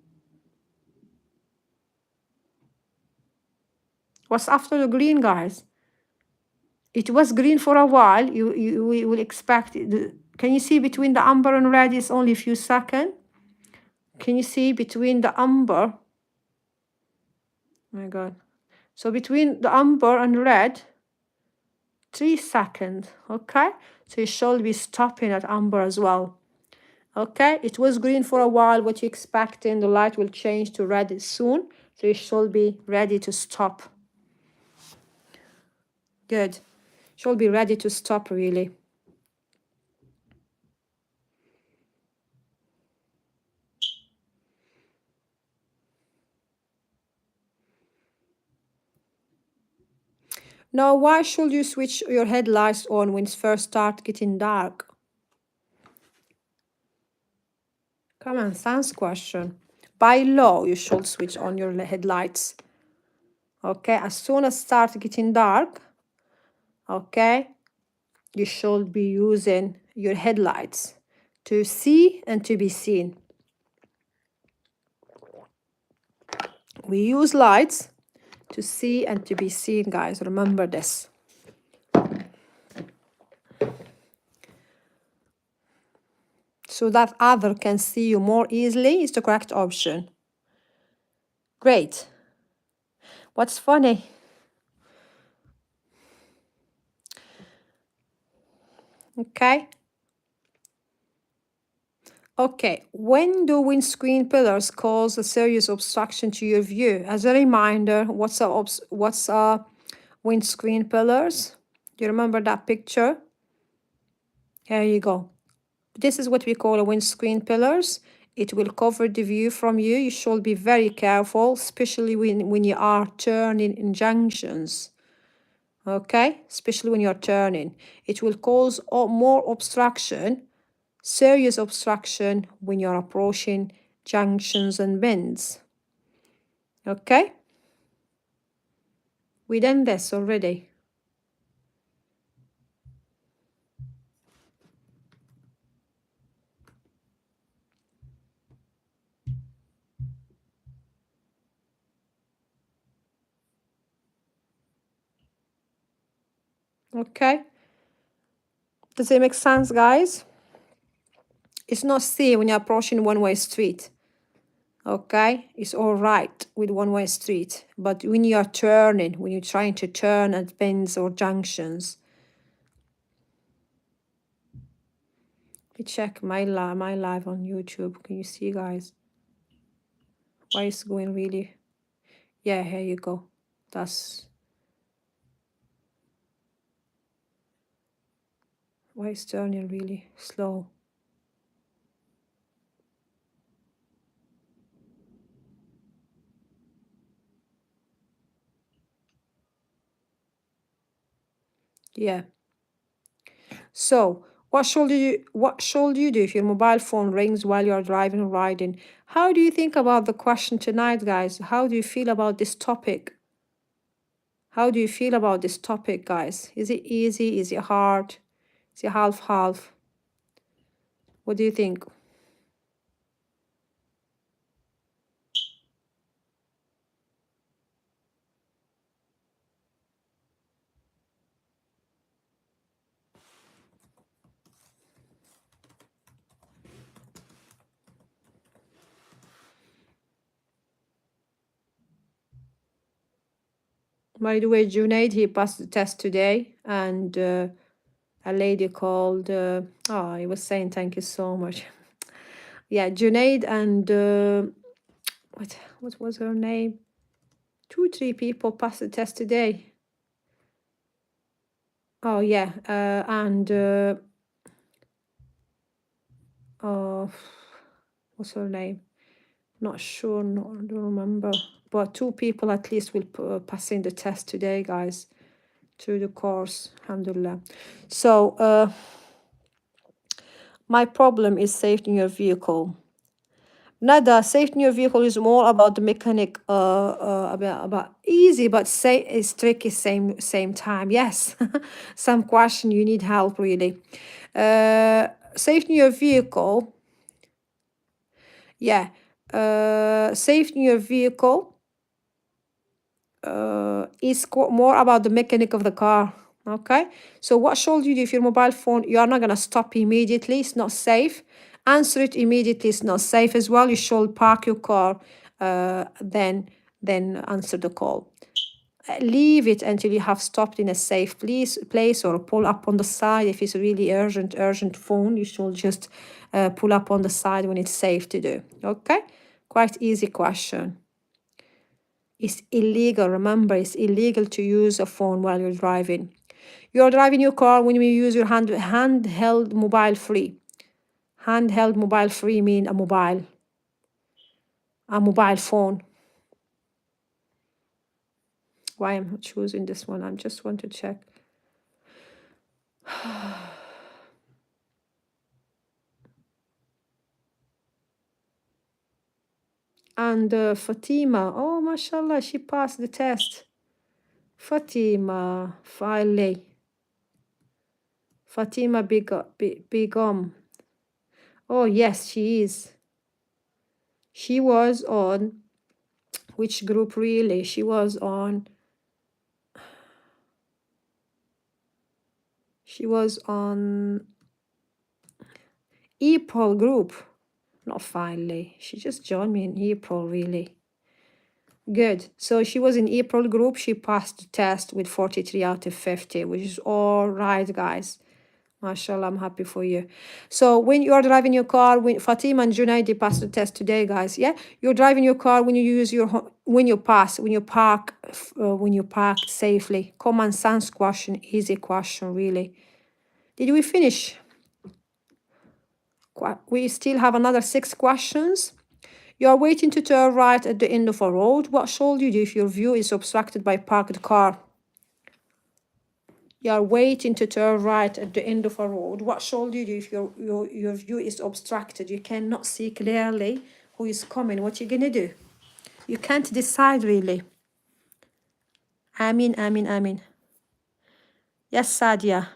What's after the green, guys? It was green for a while. You will expect it. Can you see between the amber and red is only a few seconds? Can you see between the amber? Oh my God. So between the amber and red, 3 seconds, okay? So it should be stopping at amber as well. Okay, it was green for a while. What you expecting? The light will change to red soon. So it should be ready to stop. Good. Should be ready to stop really. Now, why should you switch your headlights on when it first start getting dark? Common sense question. By law, you should switch on your headlights. Okay, as soon as start getting dark, okay, you should be using your headlights to see and to be seen. We use lights to see and to be seen, guys. Remember this. So that other can see you more easily is the correct option. Great. What's funny? Okay. Okay, when do windscreen pillars cause a serious obstruction to your view? As a reminder, what's windscreen pillars? Do you remember that picture? Here you go. This is what we call a windscreen pillars. It will cover the view from you. You should be very careful, especially when you are turning in junctions. Okay, especially when you're turning. It will cause more obstruction, serious obstruction when you're approaching junctions and bends. Okay? We done this already. Okay? Does it make sense, guys? It's not safe when you're approaching one-way street. Okay? It's all right with one-way street. But when you're turning, when you're trying to turn at bends or junctions. Let me check my live on YouTube. Can you see, guys? Why is it going really? Yeah, here you go. That's... Why is turning really slow? Yeah. So what should you do if your mobile phone rings while you're driving or riding? How do you think about the question tonight, guys? How do you feel about this topic? How do you feel about this topic, guys? Is it easy? Is it hard? Is it half-half? What do you think? By the way, Junaid, he passed the test today, and a lady called, he was saying thank you so much. Yeah, Junaid and what was her name? 2-3 people passed the test today. Oh yeah, and what's her name? Not sure, don't remember. But 2 people at least will passing the test today, guys, through the course. Alhamdulillah. So my problem is safety in your vehicle. Nada, safety in your vehicle is more about the mechanic, about easy, but say it's tricky same time. Yes, some question you need help really. Safety in your vehicle, yeah. Safety in your vehicle is more about the mechanic of the car. Okay, so what should you do if your mobile phone, you are not gonna stop immediately, it's not safe. Answer it immediately, it's not safe as well. You should park your car, then answer the call. Leave it until you have stopped in a safe place, or pull up on the side. If it's really urgent phone, you should just pull up on the side when it's safe to do. Okay, quite easy question. It's illegal. Remember, it's illegal to use a phone while you're driving. You're driving your car when you use your handheld mobile free. Handheld mobile free mean a mobile phone. Why I'm not choosing this one? I just want to check. And Fatima, oh mashallah, she passed the test. Fatima, finally. Fatima Begum. Oh yes, she is. She was on which group really? She was on April group. Not finally. She just joined me in April really. Good. So she was in April group. She passed the test with 43 out of 50, which is all right, guys. MashaAllah, I'm happy for you. So when you are driving your car, when Fatima and Junaidi passed the test today, guys, yeah? You're driving your car when you use your, when you park safely. Common sense question, easy question, really. Did we finish? We still have another 6 questions. You are waiting to turn right at the end of a road. What should you do if your view is obstructed by parked car? You are waiting to turn right at the end of a road. What should you do if your view is obstructed? You cannot see clearly who is coming. What you gonna do? You can't decide really. Amin. Yes, Sadia.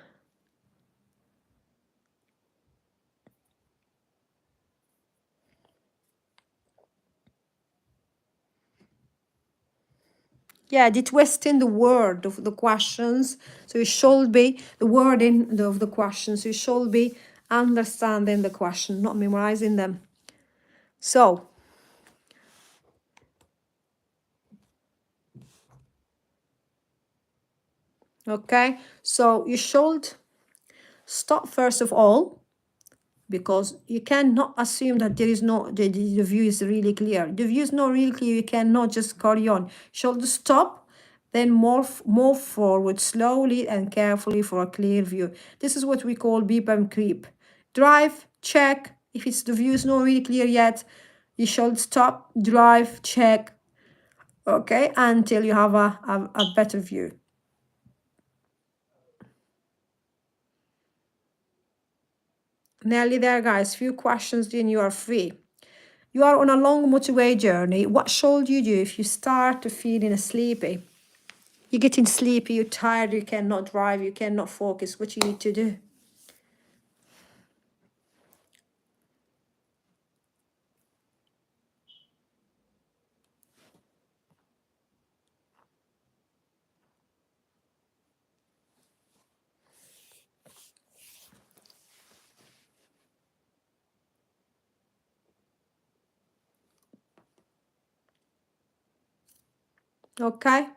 Yeah, the twist in the word of the questions. So it should be the wording of the questions. You should be understanding the question, not memorizing them. So, okay, so you should stop first of all, because you cannot assume that there is no, the view is really clear. The view is not really clear, you cannot just carry on. Should stop, then move forward slowly and carefully for a clear view. This is what we call beep and creep. Drive, check. If it's the view is not really clear yet, you should stop, drive, check, okay, until you have a better view. Nearly there, guys. Few questions, then you are free. You are on a long motorway journey. What should you do if you start to feeling sleepy? You're getting sleepy, you're tired, you cannot drive, you cannot focus. What you need to do? Okay.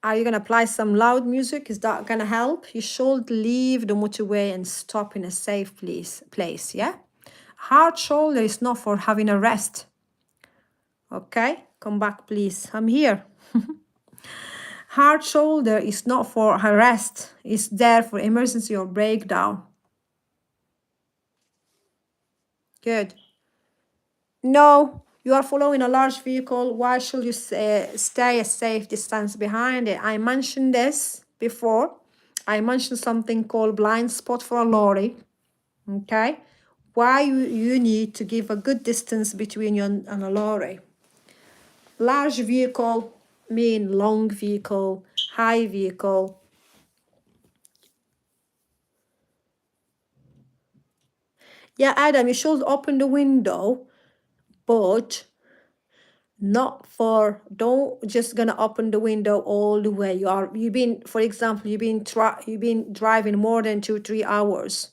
Are you going to apply some loud music? Is that going to help? You should leave the motorway and stop in a safe place, yeah? Hard shoulder is not for having a rest. Okay? Come back, please. I'm here. Hard shoulder is not for a rest. It's there for emergency or breakdown. Good. No, you are following a large vehicle. Why should you stay a safe distance behind it? I mentioned this before. I mentioned something called blind spot for a lorry. Okay. why you need to give a good distance between you and a lorry. Large vehicle mean long vehicle, high vehicle. Yeah, Adam, you should open the window, but not for, don't just gonna open the window all the way. You've been, for example, you've been driving more than 2-3 hours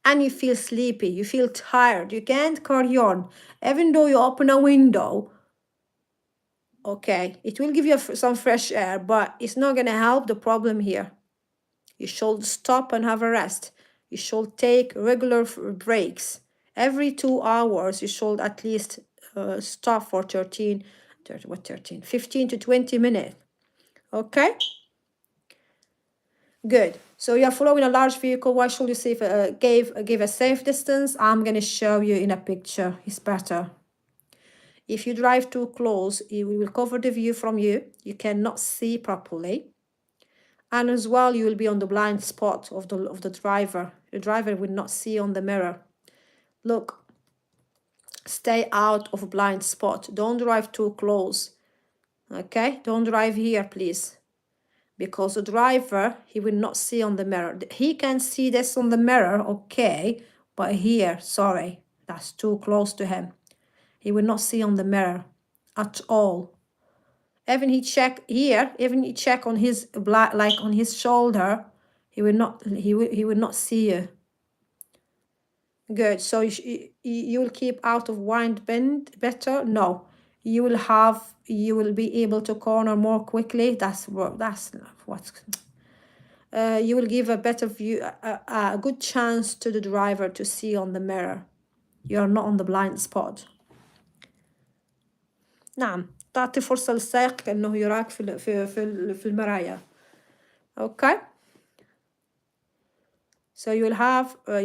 and you feel sleepy, you feel tired, you can't carry on. Even though you open a window, okay, it will give you some fresh air, but it's not gonna help the problem here. You should stop and have a rest. You should take regular breaks. Every 2 hours, you should at least stop for 15 to 20 minutes. Okay? Good. So you're following a large vehicle. Why should you say give a safe distance? I'm going to show you in a picture. It's better. If you drive too close, it will cover the view from you. You cannot see properly. And as well, you will be on the blind spot of the driver. The driver will not see on the mirror. Look, stay out of blind spot. Don't drive too close. Okay, don't drive here, please. Because the driver, he will not see on the mirror. He can see this on the mirror, okay, but here, sorry, that's too close to him. He will not see on the mirror at all. Even he check here, even he check on his like on his shoulder, he will not see you. Good. So you will keep out of wind bend better. No, you will be able to corner more quickly. That's what. You will give a better view, a good chance to the driver to see on the mirror. You're not on the blind spot. نعم، تعطي فرصة للسائق كأنه يراك في المرايا. Okay. So you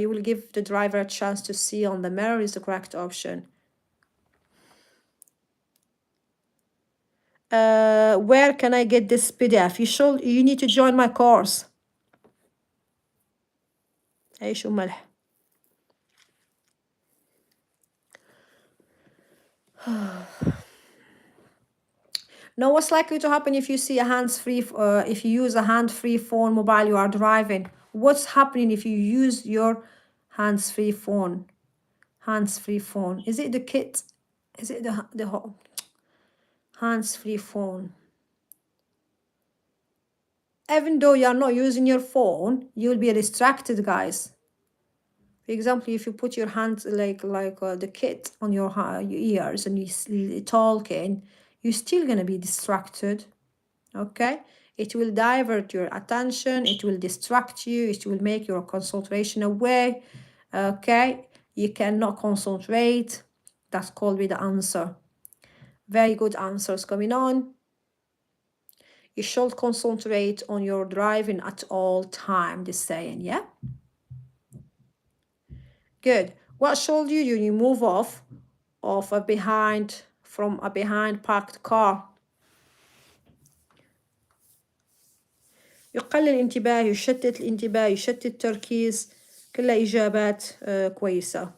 will give the driver a chance to see on the mirror is the correct option. Where can I get this PDF? You need to join my course. عيش وملح. Now, what's likely to happen if you see a hands-free, if you use a hand-free phone mobile you are driving? What's happening if you use your hands-free phone? Hands-free phone. Is it the kit? Is it the hands-free phone? Even though you are not using your phone, you'll be distracted, guys. For example, if you put your hands like the kit on your ears and you're talking, you're still gonna be distracted. Okay, it will divert your attention, it will distract you, it will make your concentration away. Okay, you cannot concentrate. That's called be the answer. Very good answers coming on. You should concentrate on your driving at all time, this saying, yeah? Good. What should you do? You move off of from a behind parked car. يقلل الانتباه، يشتت الانتباه، يشتت التركيز، كلها إجابات كويسة.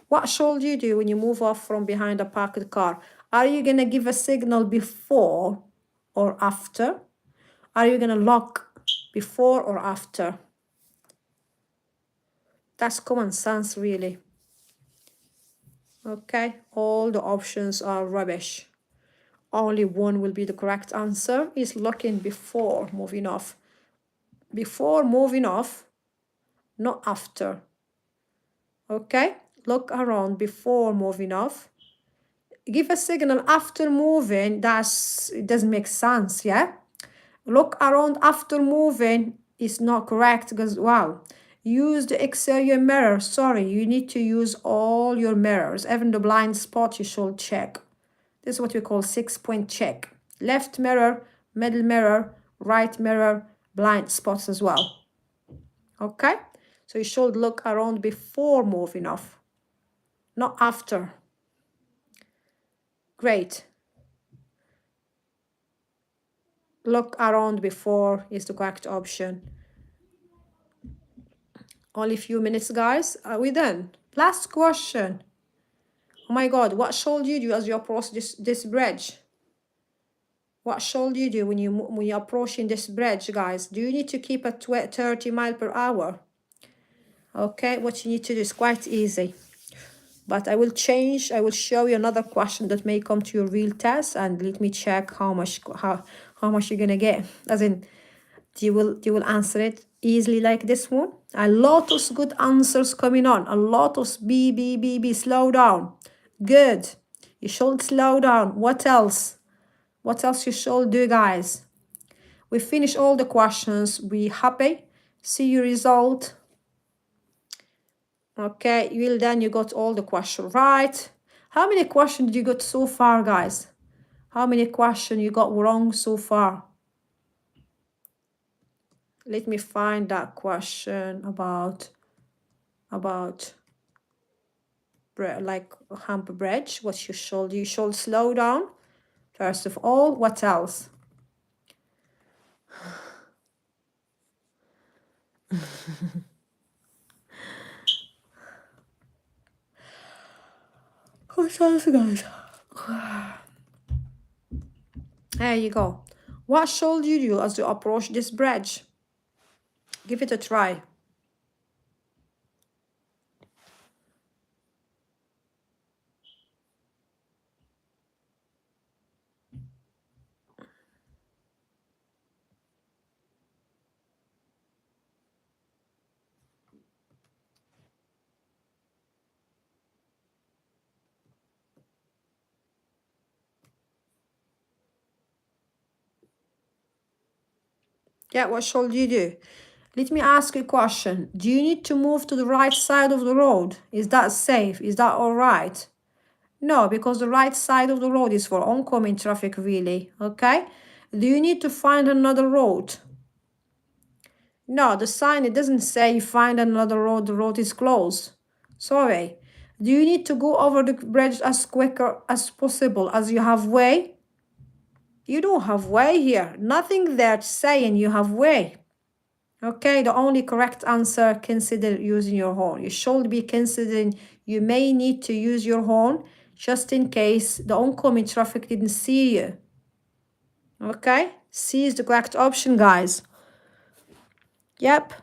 What should you do when you move off from behind a parked car? Are you gonna give a signal before or after? Are you gonna lock before or after? That's common sense, really. Okay, all the options are rubbish. Only one will be the correct answer, is locking before moving off. Before moving off, not after. Okay, look around before moving off. Give a signal after moving, it doesn't make sense, yeah? Look around after moving is not correct because, wow. Use the exterior mirror. Sorry, you need to use all your mirrors. Even the blind spot you should check. This is what we call 6-point check. Left mirror, middle mirror, right mirror, blind spots as well. Okay? So you should look around before moving off, not after. Great. Look around before is the correct option. Only a few minutes, guys. Are we done? Last question. Oh my God, what should you do as you approach this bridge? What should you do when you're approaching this bridge, guys? Do you need to keep at 30 miles per hour? Okay, what you need to do is quite easy. But I will show you another question that may come to your real test, and let me check how much you're gonna get. As in, you will answer it easily like this one. A lot of good answers coming on. A lot of B. Slow down. Good. You should slow down. What else? What else you should do, guys? We finish all the questions. We happy? See your result. Okay, well done. You got all the questions right. How many questions did you got so far, guys? How many questions you got wrong so far? Let me find that question about like hump bridge. What you should slow down. First of all, what else? What else, guys? There you go. What should you do as you approach this bridge? Give it a try. Yeah, what should you do? Let me ask you a question. Do you need to move to the right side of the road? Is that safe? Is that all right? No, because the right side of the road is for oncoming traffic, really, okay? Do you need to find another road? No, the sign, it doesn't say find another road, the road is closed. Sorry. Do you need to go over the bridge as quicker as possible as you have way? You don't have way here. Nothing there saying you have way. Okay, the only correct answer, consider using your horn. You should be considering you may need to use your horn just in case the oncoming traffic didn't see you. Okay, C is the correct option, guys. Yep.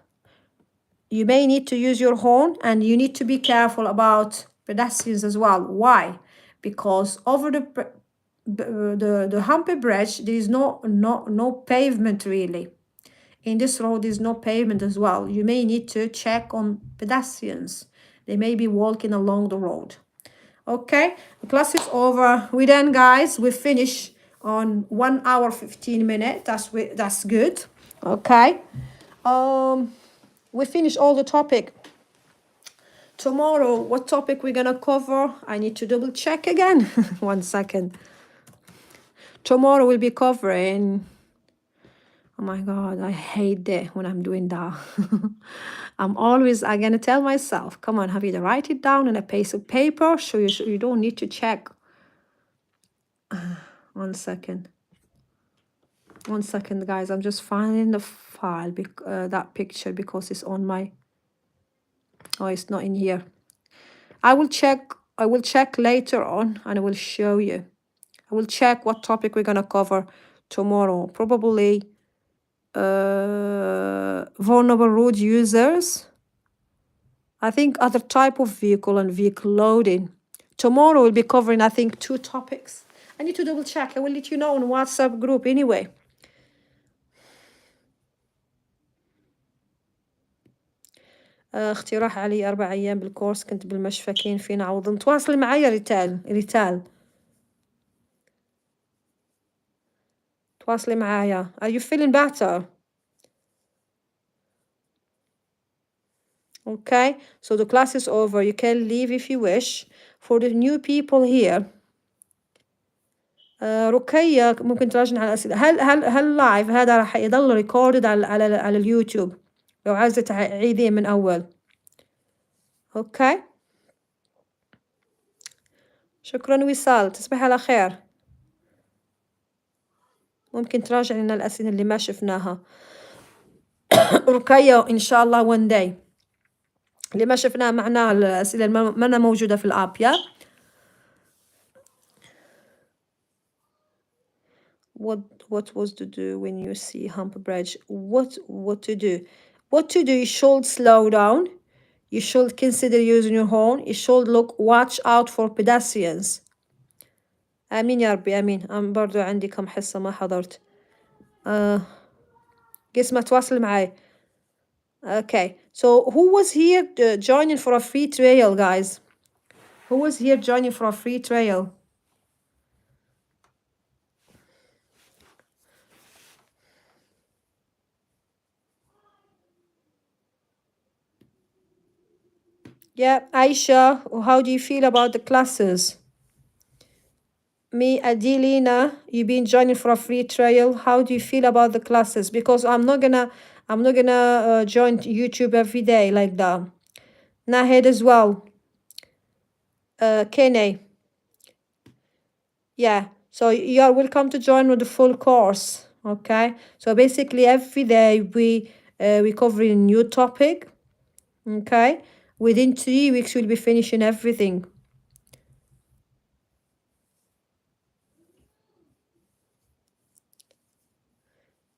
You may need to use your horn, and you need to be careful about pedestrians as well. Why? Because over the humpy bridge, there is no pavement really. In this road, there's no pavement as well. You may need to check on pedestrians. They may be walking along the road. Okay, the class is over. We done, guys. We finish on 1 hour 15 minutes. That's good. Okay. We finish all the topic. Tomorrow, what topic we're gonna cover? I need to double check again. 1 second. Tomorrow we'll be covering. Oh my God, I hate that when I'm doing that. I'm gonna tell myself, come on, have you to write it down on a piece of paper so you don't need to check. 1 second. 1 second, guys. I'm just finding the file, that picture, because it's on my. Oh, it's not in here. I will check later on, and I will show you. I will check what topic we're gonna cover tomorrow. Probably vulnerable road users. I think other type of vehicle and vehicle loading. Tomorrow we'll be covering, I think, 2 topics. I need to double check. I will let you know on WhatsApp group anyway. اقتراح علي 4 أيام بالكورس، كنت بالمشفى كاين فينا عوض. تواصل معايا ريتال. تواصلي معايا. Are you feeling better? Okay, so the class is over. You can leave if you wish. For the new people here, رقية ممكن تراجعنا على الأسئلة. هل لايف هذا راح يضل ريكوردد على اليوتيوب لو عايزة تعيديه من أول. اوكي، شكرا وصال، تصبح على خير. ممكن تراجع لنا الأسئلة اللي ما شفناها. رقية إن شاء الله one day. اللي ما شفناه معناه الأسئلة ما أنا موجودة في الآب. يا what was to do when you see hump bridge? What to do? What to do? You should slow down. You should consider using your horn. You should watch out for pedestrians. آمين يا ربي آمين. أنا برضو عندي كم حصة ما حضرت. قسمة تواصل معي. Okay, so who was here joining for a free trial, guys? Who was here joining for a free trial? Yeah, Aisha, how do you feel about the classes? Me, Adelina, you've been joining for a free trial. How do you feel about the classes? Because I'm not gonna join YouTube every day like that. Nahed as well. Kene. Yeah, so you are welcome to join with the full course. Okay, so basically every day we cover a new topic. Okay, within 3 weeks we'll be finishing everything.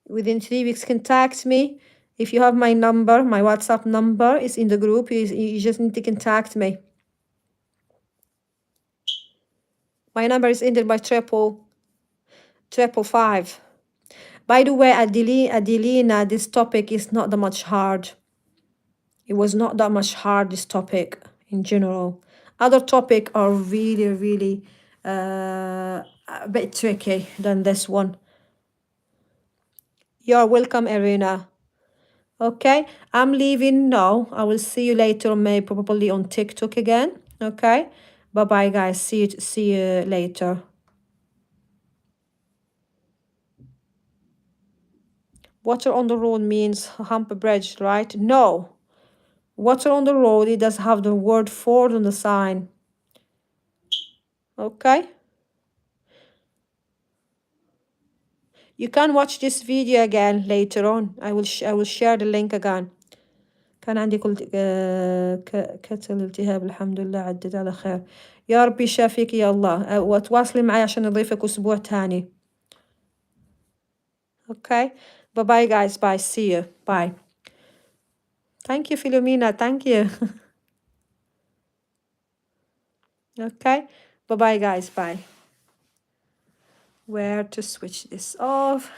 Within 3 weeks, contact me. If you have my number, my WhatsApp number is in the group. You just need to contact me. My number is ended by triple five. By the way, Adelina, this topic is not that much hard. It was not that much hard, this topic in general. Other topics are really, really a bit tricky than this one. You're welcome, Irina. Okay, I'm leaving now. I will see you later, maybe probably on TikTok again. Okay, bye bye, guys. See you later. Water on the road means hump bridge, right? No. Water on the road, it does have the word Ford on the sign. Okay. You can watch this video again later on. I will share the link again. كان عندي كتل التهاب، الحمد لله عدت على خير. يا ربي شافيك يا الله، وتواصلي معي عشان نضيفك أسبوع تاني. Okay, bye bye, guys. Bye. See you. Bye. Thank you, Philomena. Thank you. Okay, bye bye, guys. Bye. Where to switch this off?